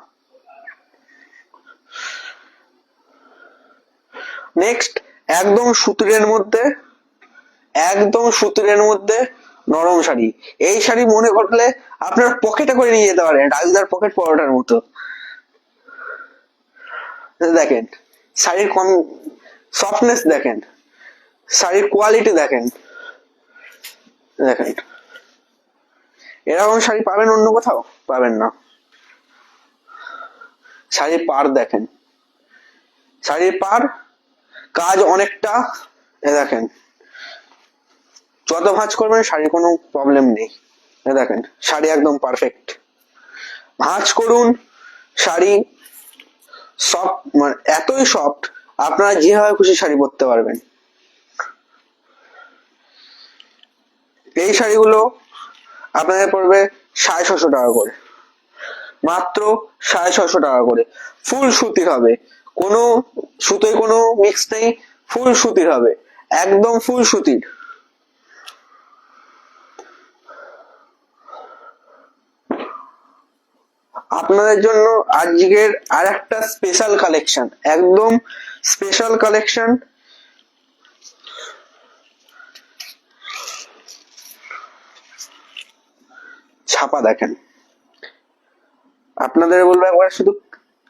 নেক্সট একদম সুতিরের মধ্যে, একদম সুতিরের মধ্যে নরম শাড়ি। এই শাড়ি মনে করলে আপনার পকেটে করে নিয়ে যেতে পারেন, রাজুদার পকেট পরোটার মতো। দেখেন শাড়ির কম সফটনেস, দেখেন শাড়ির কোয়ালিটি, দেখেন দেখেন এরকম শাড়ি পাবেন অন্য কোথাও পাবেন না। শাড়ির পাড় দেখেন, শাড়ির পাড় কাজ অনেকটা, দেখেন যত ভাঁজ করবেন শাড়ির কোনো প্রবলেম নেই। দেখেন শাড়ি একদম পারফেক্ট, ভাঁজ করুন শাড়ি সফট, মানে এতই সফট আপনারা যেভাবে খুশি শাড়ি পরতে পারবেন। এই শাড়িগুলো আপনাদের পড়বে 650 টাকা করে, মাত্র 650 টাকা করে। ফুল সুতির হবে, কোনো সুতোয় কোনো মিক্স নেই, ফুল সুতির হবে, একদম ফুল সুতির। আপনাদের জন্য আজকের আর একটা স্পেশাল কালেকশন, একদম স্পেশাল কালেকশন। ছাপা দেখেন, আপনাদের বলবো একবার শুধু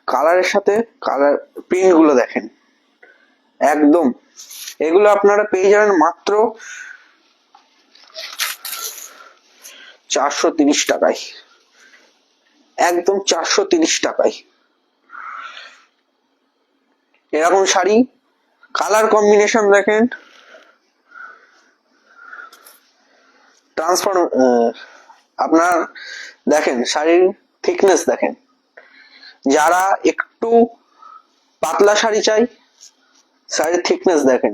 কালারের সাথে কালার প্রিন্ট গুলো দেখেন, একদম এগুলো আপনারা পেয়ে যাবেন মাত্র 430 টাকায়, একদম 430 টাকায়। এরকম শাড়ি কালার কম্বিনেশন দেখেন, ট্রান্সফর্ম, আপনার দেখেন শাড়ির থিকনেস দেখেন, যারা একটু পাতলা শাড়ি চাই শাড়ির থিকনেস দেখেন,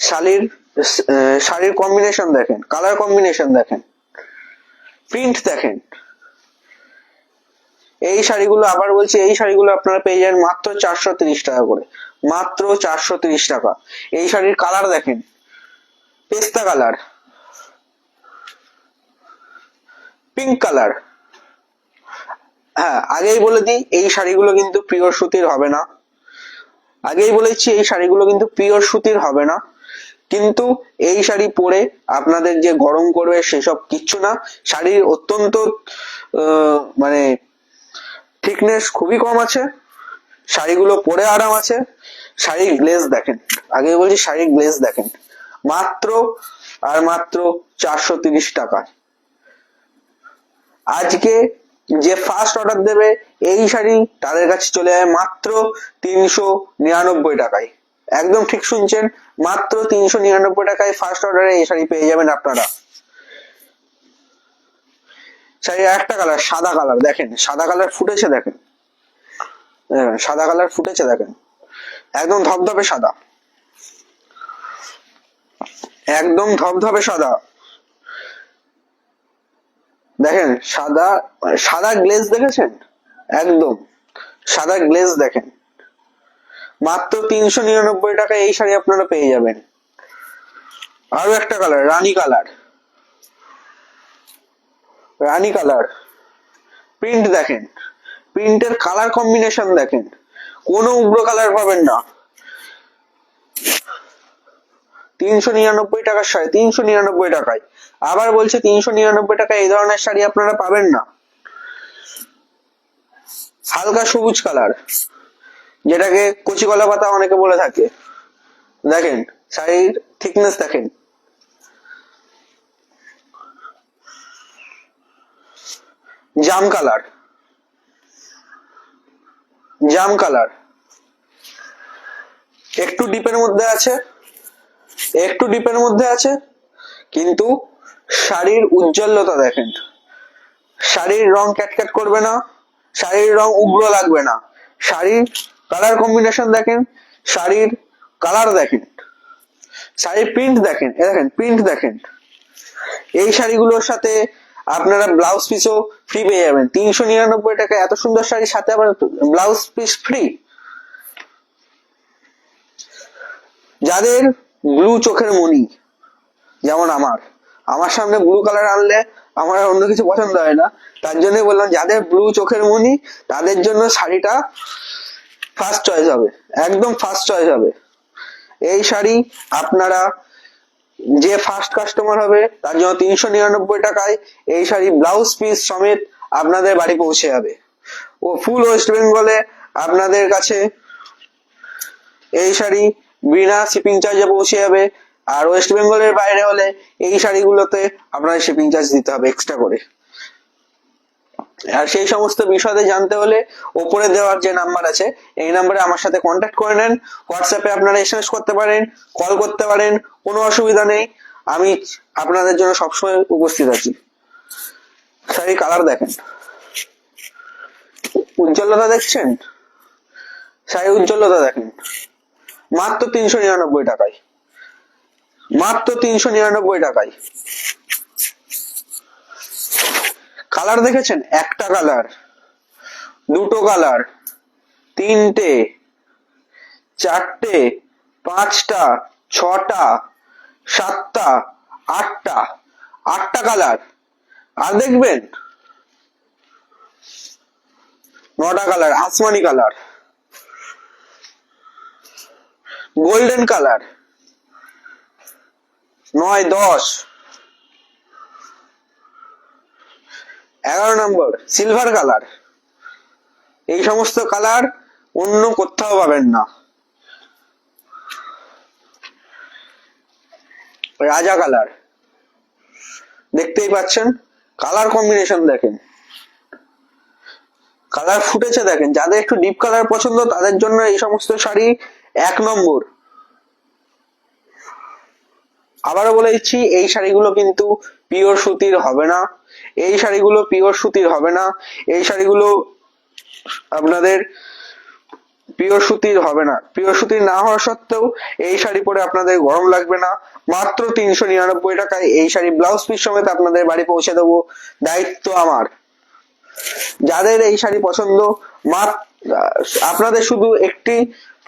শাড়ির শাড়ির কম্বিনেশন দেখেন, কালার কম্বিনেশন দেখেন, প্রিন্ট দেখেন। এই শাড়িগুলো আবার বলছি, এই শাড়িগুলো আপনারা পেয়ে যাবেন মাত্র 430 টাকা করে, মাত্র 430 টাকা। এই শাড়ির কালার দেখেন, পেস্তা কালার, পিঙ্ক কালার। হ্যাঁ আগেই বলে দিই এই শাড়িগুলো কিন্তু পিওর সুতির হবে না, আগেই বলেছি এই শাড়িগুলো কিন্তু পিওর সুতির হবে না, কিন্তু এই শাড়ি পরে আপনাদের যে গরম করবে সেসব কিচ্ছু না। শাড়ির অত্যন্ত মানে থিকনেস খুবই কম আছে, শাড়িগুলো পরে আরাম আছে। শাড়ির গ্লেজ দেখেন, আগে বলছি শাড়ির গ্লেজ দেখেন, মাত্র আর মাত্র 430 টাকা। আজকে যে ফার্স্ট অর্ডার দেবে এই শাড়ি তাদের কাছে চলে যায় মাত্র 399 টাকায়, একদম ঠিক শুনছেন, মাত্র 399 টাকায় ফার্স্ট অর্ডারে এই শাড়ি পেয়ে যাবেন আপনারা। শাড়ির একটা কালার সাদা কালার দেখেন, সাদা কালার ফুটেছে দেখেন, সাদা কালার ফুটেছে দেখেন, একদম ধবধবে সাদা, একদম ধবধবে সাদা দেখেন, সাদা সাদা গ্লেজ দেখেছেন, একদম সাদা গ্লেজ দেখেন, মাত্র 399 টাকায় এই শাড়ি আপনারা পেয়ে যাবেন। আরো একটা কালার রানী কালার, রানী কালার, প্রিন্ট দেখেন, প্রিন্টের কালার কম্বিনেশন দেখেন, কোনো উগ্র কালার পাবেন না। 399 টাকার শাড়ি 399 টাকায়, আবার বলছে 399 টাকায় এই ধরনের শাড়ি আপনারা পাবেন না। হালকা সবুজ কালার, যেটাকে কচি কলা পাতা অনেকে বলে থাকে, দেখেন শাড়ির থিকনেস দেখেন, জাম কালার, জাম কালার, একটু ডিপের মধ্যে আছে, একটু ডিপের মধ্যে আছে, কিন্তু শাড়ির উজ্জ্বলতা দেখেন, শাড়ির রং ক্যাটক্যাট করবে না, শাড়ির রং উগ্র লাগবে না, শাড়ির কালার কম্বিনেশন দেখেন, শাড়ির কালার দেখেন, শাড়ির প্রিন্ট দেখেন, দেখেন প্রিন্ট দেখেন। এই শাড়িগুলোর সাথে আপনারা ব্লাউজ পিসও ফ্রি পেয়ে যাবেন, 399 টাকায় এত সুন্দর শাড়ির সাথে আবার ব্লাউজ পিস ফ্রি। যাদের ব্লু চোখের মনি, যেমন আমার আমার সামনে ব্লু কালার আনলে আমার অন্য কিছু পছন্দ হয় না, তার জন্যই বললাম যাদের ব্লু চোখের মনি তাদের জন্য শাড়িটা ফার্স্ট চয়েস হবে, একদম ফার্স্ট চয়েস হবে। এই শাড়ি আপনারা যে ফার্স্ট কাস্টমার হবে তার জন্য 399 টাকায় এই শাড়ি ব্লাউজ পিস সমেত আপনাদের বাড়ি পৌঁছে যাবে। ও ফুল ওয়েস্ট বেঙ্গলে আপনাদের কাছে এই শাড়ি বিনা শিপিং চার্জে পৌঁছে যাবে। আর ওয়েস্ট বেঙ্গলের বাইরে হলে এই শাড়িগুলোতে আপনাদের শিপিং চার্জ দিতে হবে এক্সট্রা করে। আর সেই সমস্ত বিষয়ে জানতে হলে ওপরে দেওয়ার যে নাম্বার আছে এই নাম্বারে আমার সাথে কন্ট্যাক্ট করে নেন। হোয়াটসঅ্যাপে আপনারা এসএমএস করতে পারেন, কল করতে পারেন, কোনো অসুবিধা নেই, আমি আপনাদের জন্য সবসময় উপস্থিত আছি। শাড়ি কালার দেখেন, উজ্জ্বলতা দেখছেন, শাড়ির উজ্জ্বলতা দেখেন, মাত্র 399 টাকায়, মাত্র 399 টাকায়। কালার দেখেছেন, একটা কালার, দুটো কালার, তিনটে, চারটে, পাঁচটা, ছটা, সাতটা, আটটা, আটটা কালার। আর দেখবেন 9টা কালার, আসমানি কালার, গোল্ডেন কালার, 9, 10, 11 নম্বর সিলভার কালার। এই সমস্ত কালার অন্য কোথাও পাবেন না। রাজা কালার, দেখতেই পাচ্ছেন, কালার কম্বিনেশন দেখেন, কালার ফুটেছে দেখেন। যাদের একটু ডিপ কালার পছন্দ তাদের জন্য এই সমস্ত শাড়ি 1 নম্বর। আবারও বলে দিচ্ছি, এই শাড়িগুলো কিন্তু পিওর সুতির হবে না, এই শাড়িগুলো পিওর সুতির হবে না, এই শাড়িগুলো আপনাদের পিওর সুতির হবে না। পিওর সুতির না হওয়া সত্ত্বেও এই শাড়ি পরে আপনাদের গরম লাগবে না। মাত্র 399 টাকায় এই শাড়ি ব্লাউজ পিস সমেত আপনাদের বাড়ি পৌঁছে দেবো, দায়িত্ব আমার। যাদের এই শাড়ি পছন্দ, আপনাদের শুধু একটি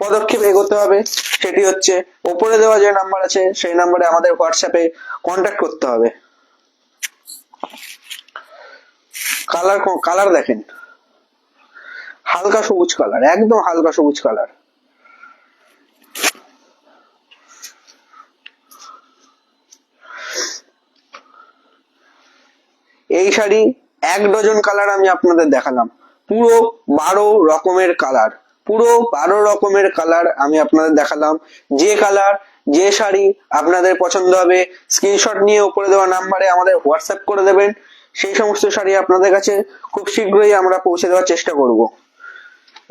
পদক্ষেপ এগোতে হবে, সেটি হচ্ছে ওপরে দেওয়া যে নাম্বার আছে সেই নাম্বারে আমাদের হোয়াটসঅ্যাপে কন্ট্যাক্ট করতে হবে। কালার দেখেন, হালকা সবুজ কালার, একদম হালকা সবুজ কালার। এই শাড়ি 1 ডজন কালার আমি আপনাদের দেখালাম, পুরো 12 রকমের কালার, পুরো 12 রকমের কালার আমি আপনাদের দেখালাম। যে কালার, যে শাড়ি আপনাদের পছন্দ হবে স্ক্রিনশট নিয়ে উপরে দেওয়া নাম্বারে আমাদের হোয়াটসঅ্যাপ করে দেবেন। সেই সমস্ত শাড়ি আপনাদের কাছে খুব শীঘ্রই আমরা পৌঁছে দেওয়ার চেষ্টা করব।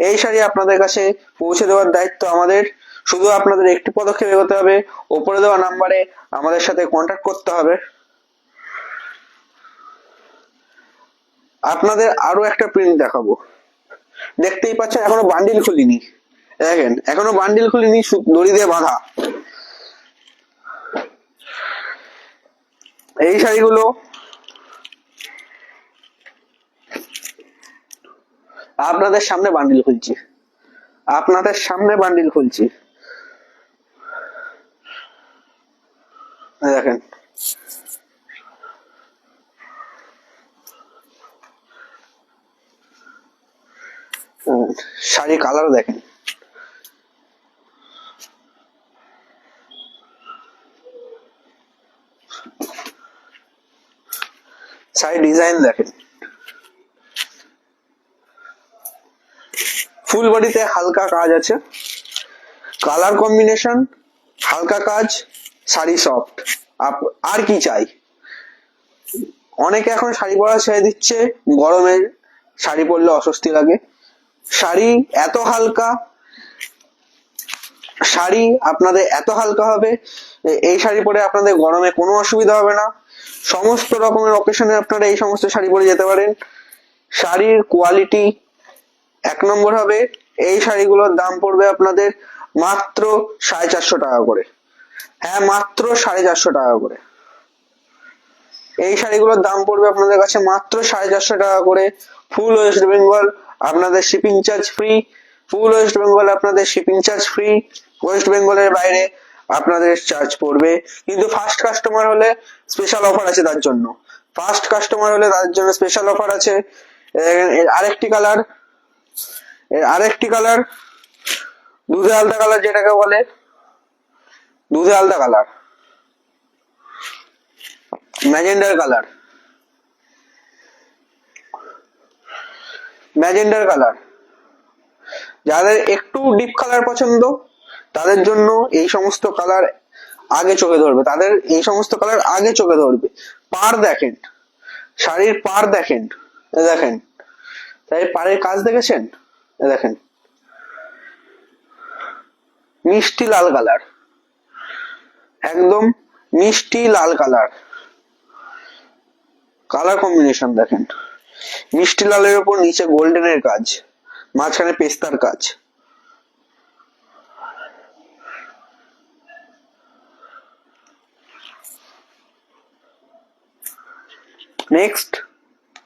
এই শাড়ি আপনাদের কাছে পৌঁছে দেওয়ার দায়িত্ব আমাদের। শুধু আপনাদের একটি পদক্ষেপ এগোতে হবে, উপরে দেওয়া নাম্বারে আমাদের সাথে কন্ট্যাক্ট করতে হবে। আপনাদের আরো একটা প্রিন্ট দেখাবো, দেখতেই পাচ্ছেন এখনো বান্ডিল খুলিনি, দেখেন এখনো বান্ডিল খুলিনি, দড়ি দিয়ে বাঁধা। এই শাড়িগুলো আপনাদের সামনে বান্ডিল খুলছি, আপনাদের সামনে বান্ডিল খুলছি, দেখেন। শাড়ি কালার দেখেন, শাড়ি ডিজাইন দেখেন, ফুল বডিতে হালকা কাজ আছে, কালার কম্বিনেশন, হালকা কাজ, শাড়ি সফট। আর কি চাই? অনেকে এখন শাড়ি পরা ছেড়ে দিচ্ছে, গরমে শাড়ি পরলে অস্বস্তি লাগে। শাড়ি এত হালকা, শাড়ি আপনাদের এত হালকা হবে, এই শাড়ি পরে আপনাদের গরমে কোনো অসুবিধা হবে না। সমস্ত রকমের অকেশনে আপনারা এই সমস্ত শাড়ি পরে যেতে পারেন। শাড়ির কোয়ালিটি 1 নম্বর হবে। এই শাড়িগুলোর দাম পড়বে আপনাদের মাত্র 450 টাকা করে। হ্যাঁ, মাত্র 450 টাকা করে। এই শাড়িগুলোর দাম পড়বে আপনাদের কাছে মাত্র 450 টাকা করে। ফুল ওয়েস্ট বেঙ্গল আপনাদের শিপিং চার্জ ফ্রি, ফুল ওয়েস্ট বেঙ্গল আপনাদের শিপিং চার্জ ফ্রি। ওয়েস্ট বেঙ্গলের বাইরে আপনাদের চার্জ পড়বে, কিন্তু ফার্স্ট কাস্টমার হলে স্পেশাল অফার আছে তার জন্য। ফার্স্ট কাস্টমার হলে তার জন্য স্পেশাল অফার আছে। এর আরেকটি কালার, দুধে আলতা কালার যেটাকে বলে, দুধে আলতা কালার, ম্যাজেন্ডার কালার, ম্যাজেন্ডার কালার। যাদের একটু ডিপ কালার পছন্দ তাদের জন্য এই সমস্ত কালার আগে চোখে ধরবে, তাদের এই সমস্ত কালার আগে চোখে ধরবে। পাড় দেখেন, শাড়ির পাড় দেখেন, দেখেন তাই পাড়ের কাজ দেখেছেন, দেখেন মিষ্টি লাল কালার, একদম মিষ্টি লাল কালার, কালার কম্বিনেশন দেখেন, মিষ্টি লালের উপর নিচে গোল্ডেনের কাজ, মাঝখানে পেস্তার কাজ। নেক্সট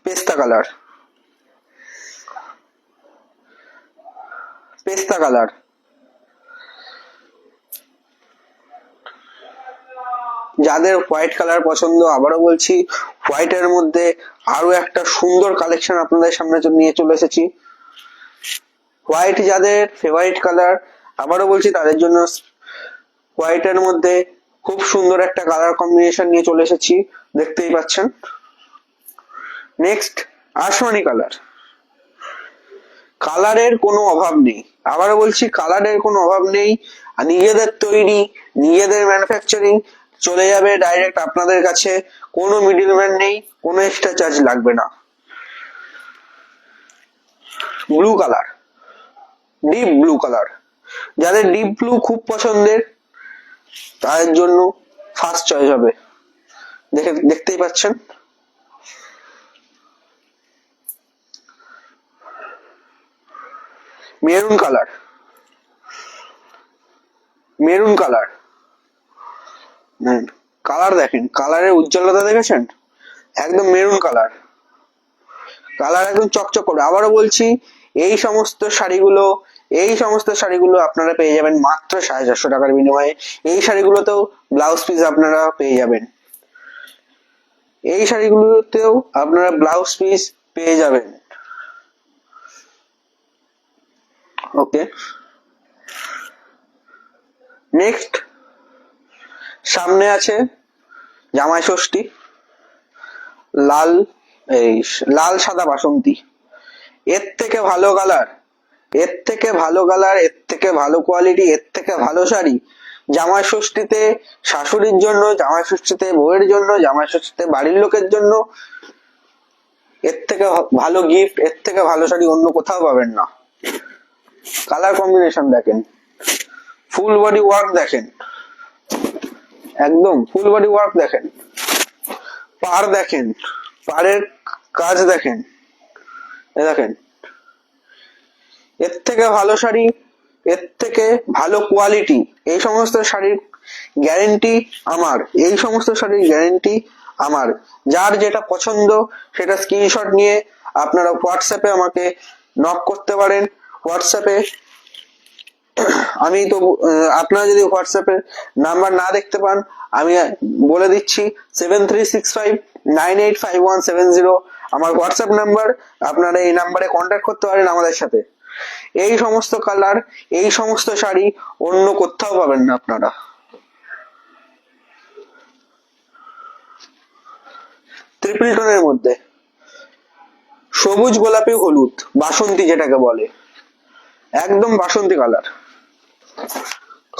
পেস্তা কালার, পেস্তা কালার। যাদের হোয়াইট কালার পছন্দ, আবারও বলছি হোয়াইটের মধ্যে আরো একটা সুন্দর কালেকশন আপনাদের সামনে নিয়ে চলে এসেছি। হোয়াইট যাদের ফেভারিট কালার, আবারও বলছি তাদের জন্য হোয়াইটের মধ্যে খুব সুন্দর একটা কালার কম্বিনেশন নিয়ে চলে এসেছি, দেখতেই পাচ্ছেন। নেক্সট আসমানি কালার। কালারের কোনো অভাব নেই, আবারও বলছি কালারের কোনো অভাব নেই। নিজেদের তৈরি, নিজেদের ম্যানুফ্যাকচারিং, চলে যাবে ডাইরেক্ট আপনাদের কাছে, কোনো মিডলম্যান নেই, কোনো এক্সট্রা চার্জ লাগবে না। Blue colour, deep blue colour. যাদের ডিপ ব্লু খুব পছন্দের তাদের জন্য ফার্স্ট চয়েস হবে, দেখতেই পাচ্ছেন। Maroon colour, maroon colour, colour দেখেন, কালারের উজ্জ্বলতা দেখেছেন, একদম মেরুন কালার, কালার একদম চকচক করবে। আবারও বলছি এই সমস্ত শাড়িগুলো, এই সমস্ত শাড়িগুলো আপনারা পেয়ে যাবেন মাত্র 450 টাকার বিনিময়ে। এই শাড়িগুলোতেও ব্লাউজ পিস আপনারা পেয়ে যাবেন, এই শাড়িগুলোতেও আপনারা ব্লাউজ পিস পেয়ে যাবেন। ওকে, নেক্সট সামনে আছে জামাই ষষ্ঠী, লাল, এই লাল সাদা বাসন্তী। এর থেকে ভালো কালার, এর থেকে ভালো কালার, এর থেকে ভালো কোয়ালিটি, এর থেকে ভালো শাড়ি জামাই ষষ্ঠীতে শাশুড়ির জন্য, জামাই ষষ্ঠীতে বউয়ের জন্য, জামাই ষষ্ঠীতে বাড়ির লোকের জন্য, এর থেকে ভালো গিফট, এর থেকে ভালো শাড়ি অন্য কোথাও পাবেন না। কালার কম্বিনেশন দেখেন, ফুল বডি ওয়ার্ক দেখেন, একদম ফুল বডি ওয়ার্ক দেখেন, পাড় দেখেন, পাড়ের কাজ দেখেন, দেখেন এর থেকে ভালো শাড়ি, এর থেকে ভালো কোয়ালিটি, এই সমস্ত শাড়ির গ্যারেন্টি আমার, এই সমস্ত শাড়ির গ্যারেন্টি আমার। যার যেটা পছন্দ সেটা স্ক্রিনশট নিয়ে আপনারা হোয়াটসঅ্যাপে আমাকে নক করতে পারেন। হোয়াটসঅ্যাপে আমি তো আপনারা যদি হোয়াটসঅ্যাপে নাম্বার না দেখতে পান আমি বলে দিচ্ছি 7365985170 আমার হোয়াটসঅ্যাপ নাম্বার। আপনারা এই নাম্বারে কন্ট্যাক্ট করতে পারেন আমাদের সাথে। এই সমস্ত কালার, এই সমস্ত শাড়ি অন্য কোথাও পাবেন না আপনারা। ট্রিপল টোনের মধ্যে সবুজ, গোলাপি, হলুদ, বাসন্তী যেটাকে বলে, একদম বাসন্তী কালার।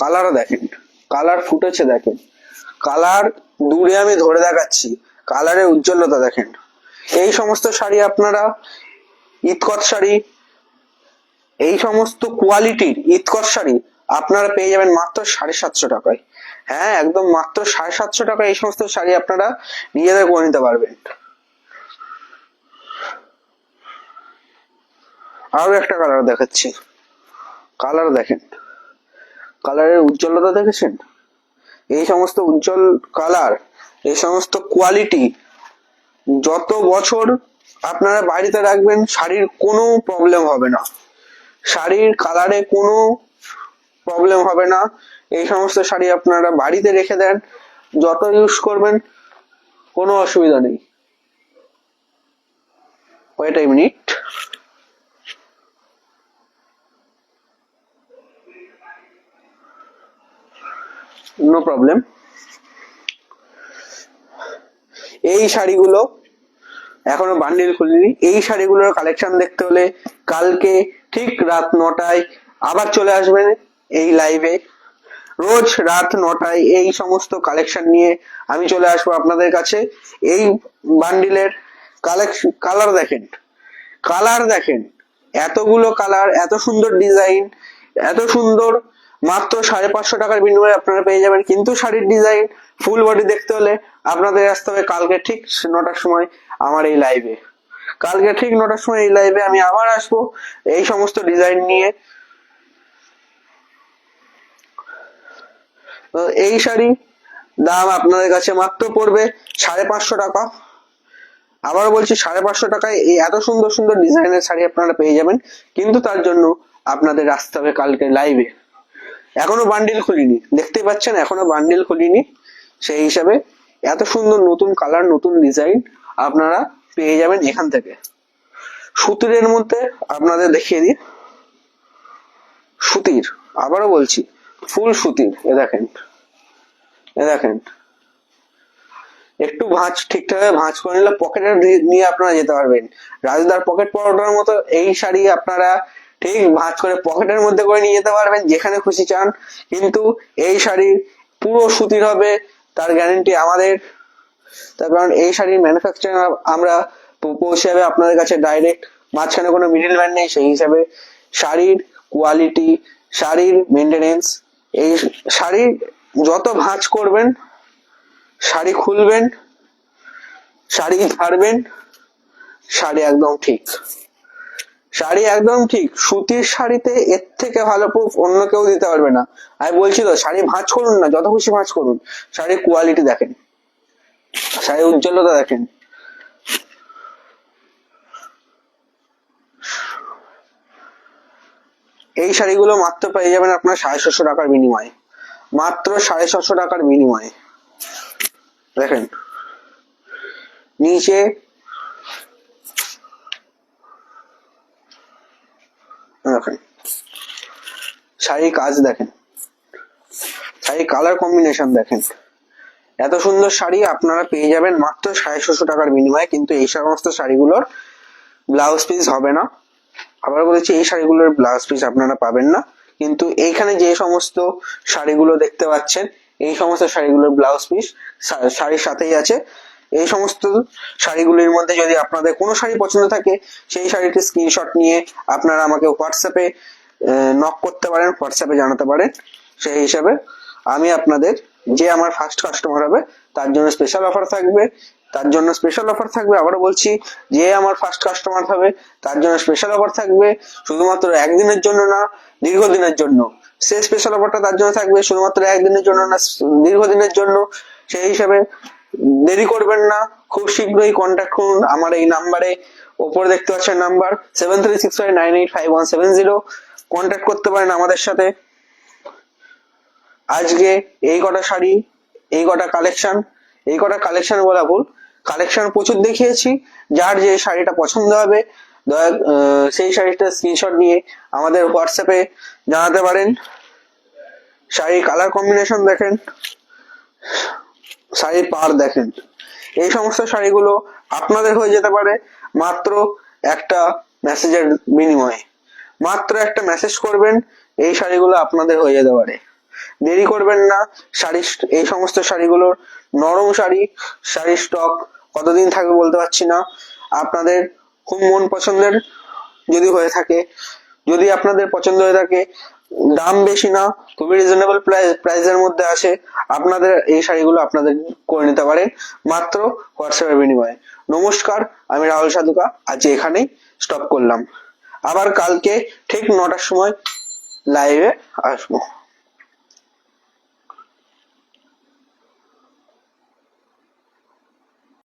কালার দেখেন, কালার ফুটেছে দেখেন, কালার দূরে আমি ধরে দেখাচ্ছি, কালারের উজ্জ্বলতা দেখেন। এই সমস্ত শাড়ি আপনারা, ইতকত শাড়ি, এই সমস্ত কোয়ালিটির ইতকত শাড়ি আপনারা পেয়ে যাবেন মাত্র 750 টাকায়। হ্যাঁ, একদম মাত্র 750 টাকায় এই সমস্ত শাড়ি আপনারা নিজেদের করে নিতে পারবেন। আরো একটা কালার দেখাচ্ছি, কালার দেখেন, কালারের উজ্জ্বলতা দেখেছেন, এই সমস্ত উজ্জ্বল কালার, এই সমস্ত কোয়ালিটি যত বছর আপনারা বাড়িতে রাখবেন শাড়ির কোনো প্রবলেম হবে না, শাড়ির কালারে কোনো প্রবলেম হবে না। এই সমস্ত শাড়ি আপনারা বাড়িতে রেখে দেন, যত ইউজ করবেন কোনো অসুবিধা নেই। Wait a minute, no problem. এই শাড়িগুলো এখনো বান্ডিল খুলিনি। এই শাড়িগুলোর কালেকশন দেখতে হলে কালকে ঠিক রাত 9টায় আবার চলে আসবেন এই লাইভে। রোজ রাত 9টায় এই সমস্ত কালেকশন নিয়ে আমি চলে আসবো আপনাদের কাছে। এই বান্ডিলের কালার দেখেন, কালার দেখেন, এতগুলো কালার, এত সুন্দর ডিজাইন, এত সুন্দর, মাত্র 550 টাকার বিনিময়ে আপনারা পেয়ে যাবেন। কিন্তু শাড়ির ডিজাইন ফুল বডি দেখতে হলে আপনাদের আসতে হবে কালকে ঠিক 9টার সময় আমার এই লাইভে। কালকে ঠিক 9টার সময় এই লাইভে আমি আবার আসবো এই সমস্ত ডিজাইন নিয়ে। এই শাড়ি দাম আপনাদের কাছে মাত্র পড়বে 550 টাকা। আবার বলছি 550 টাকায় এই এত সুন্দর সুন্দর ডিজাইনের শাড়ি আপনারা পেয়ে যাবেন। কিন্তু তার জন্য আপনাদের আসতে হবে কালকে লাইভে। এখনো বান্ডিল খুলিনি, দেখতে পাচ্ছেন এখনো বান্ডিল খুলিনি। সেই হিসাবে এত সুন্দর নতুন কালার, নতুন ডিজাইন আপনারা পেয়ে যাবেন এখান থেকে। সুতিরের মধ্যে আপনাদের দেখিয়ে দিই, সুতির, আবারও বলছি ফুল সুতির। এ দেখেন, এ দেখেন, একটু ভাঁজ ঠিকঠাক ভাঁজ করে নিলে পকেটে নিয়ে আপনারা যেতে পারবেন। রাজদার পকেট পরোটার মতো এই শাড়ি আপনারা ঠিক ভাঁজ করে পকেটের মধ্যে করে নিয়ে যেতে পারবেন যেখানে খুশি চান। কিন্তু এই শাড়ি পুরো সুতির হবে, তার গ্যারান্টি আমাদের। তার কারণ এই শাড়ির ম্যানুফ্যাকচারিং আমরা পৌঁছে যাবে আপনাদের কাছে ডাইরেক্ট, মাঝখানে কোনো মিডল ম্যান নেই। সেই হিসাবে শাড়ির কোয়ালিটি, শাড়ির মেনটেনেন্স, এই শাড়ি যত ভাঁজ করবেন, শাড়ি খুলবেন, শাড়ি ঝাড়বেন, শাড়ি একদম ঠিক, শাড়ি একদম ঠিক। সুতির শাড়িতে এর থেকে ভালো প্রুফ অন্য কেউ দিতে পারবে না। আমি বলছি তো, শাড়ি ভাঁজ করুন না, যত খুশি ভাঁজ করুন, শাড়ির কোয়ালিটি দেখেন, শাড়ির উজ্জ্বলতা দেখেন। এই শাড়িগুলো মাত্র পেয়ে যাবেন আপনার 750 টাকার বিনিময়ে, মাত্র 750 টাকার বিনিময়ে। দেখেন নিচে দেখেন শাড়ির কাজ দেখেন, শাড়ির কালার কম্বিনেশন দেখেন। এত সুন্দর শাড়ি আপনারা পেয়ে যাবেন মাত্র 750 টাকার বিনিময়ে। কিন্তু এই সমস্ত শাড়িগুলোর ব্লাউজ পিস হবে না। আবার বলেছি, এই শাড়িগুলোর ব্লাউজ পিস আপনারা পাবেন না। কিন্তু এইখানে যে সমস্ত শাড়িগুলো দেখতে পাচ্ছেন, এই সমস্ত শাড়িগুলোর ব্লাউজ পিস শাড়ির সাথেই আছে। এই সমস্ত শাড়িগুলির মধ্যে যদি আপনাদের কোনো শাড়ি পছন্দ থাকে, সেই শাড়িটির স্ক্রিনশট নিয়ে আপনারা আমাকে হোয়াটসঅ্যাপে নক করতে পারেন, হোয়াটসঅ্যাপে জানাতে পারেন। সেই হিসাবে আমি আপনাদের, যে আমার ফার্স্ট কাস্টমার হবে তার জন্য স্পেশাল অফার থাকবে, তার জন্য স্পেশাল অফার থাকবে। আবারও বলছি, যে আমার ফার্স্ট কাস্টমার হবে তার জন্য স্পেশাল অফার থাকবে, শুধুমাত্র একদিনের জন্য না, দীর্ঘদিনের জন্য। সেই স্পেশাল অফারটা তার জন্য থাকবে শুধুমাত্র একদিনের জন্য না, দীর্ঘদিনের জন্য। সেই হিসাবে দেরি করবেন না, খুব শীঘ্রই কন্ট্যাক্ট করুন আমার এই নাম্বারে, ওপরে দেখতে পাচ্ছেন নাম্বার 7365985170, কন্ট্যাক্ট করতে পারেন আমাদের সাথে। আজকে এই কটা শাড়ি, এই কটা কালেকশন বলা ভুল, কালেকশন প্রচুর দেখিয়েছি। যার যে শাড়িটা পছন্দ হবে সেই শাড়িটা স্ক্রিনশট নিয়ে আমাদের হোয়াটসঅ্যাপে জানাতে পারেন। শাড়ির কালার কম্বিনেশন দেখেন, শাড়ির পাড় দেখেন। এই সমস্ত শাড়িগুলো আপনাদের হয়ে যেতে পারে মাত্র একটা মেসেজের বিনিময়ে। মাত্র একটা মেসেজ করবেন, এই শাড়িগুলো আপনাদের হয়ে যেতে পারে। দেরি করবেন না। এই সমস্ত শাড়িগুলোর নরম শাড়ির স্টক কতদিন থাকবে বলতে পারছি না। আপনাদের খুব মন পছন্দের যদি হয়ে থাকে, যদি আপনাদের পছন্দ হয়ে থাকে, দাম বেশি না, খুবই রিজনেবল প্রাইসের মধ্যে আসে, আপনাদের এই শাড়িগুলো আপনাদের করে নিতে পারেন মাত্র হোয়াটসঅ্যাপের বিনিময়ে। নমস্কার, আমি রাহুল সাধুকা, আজ এখানেই স্টপ করলাম। আবার কালকে ঠিক 9টার সময় লাইভে আসবো।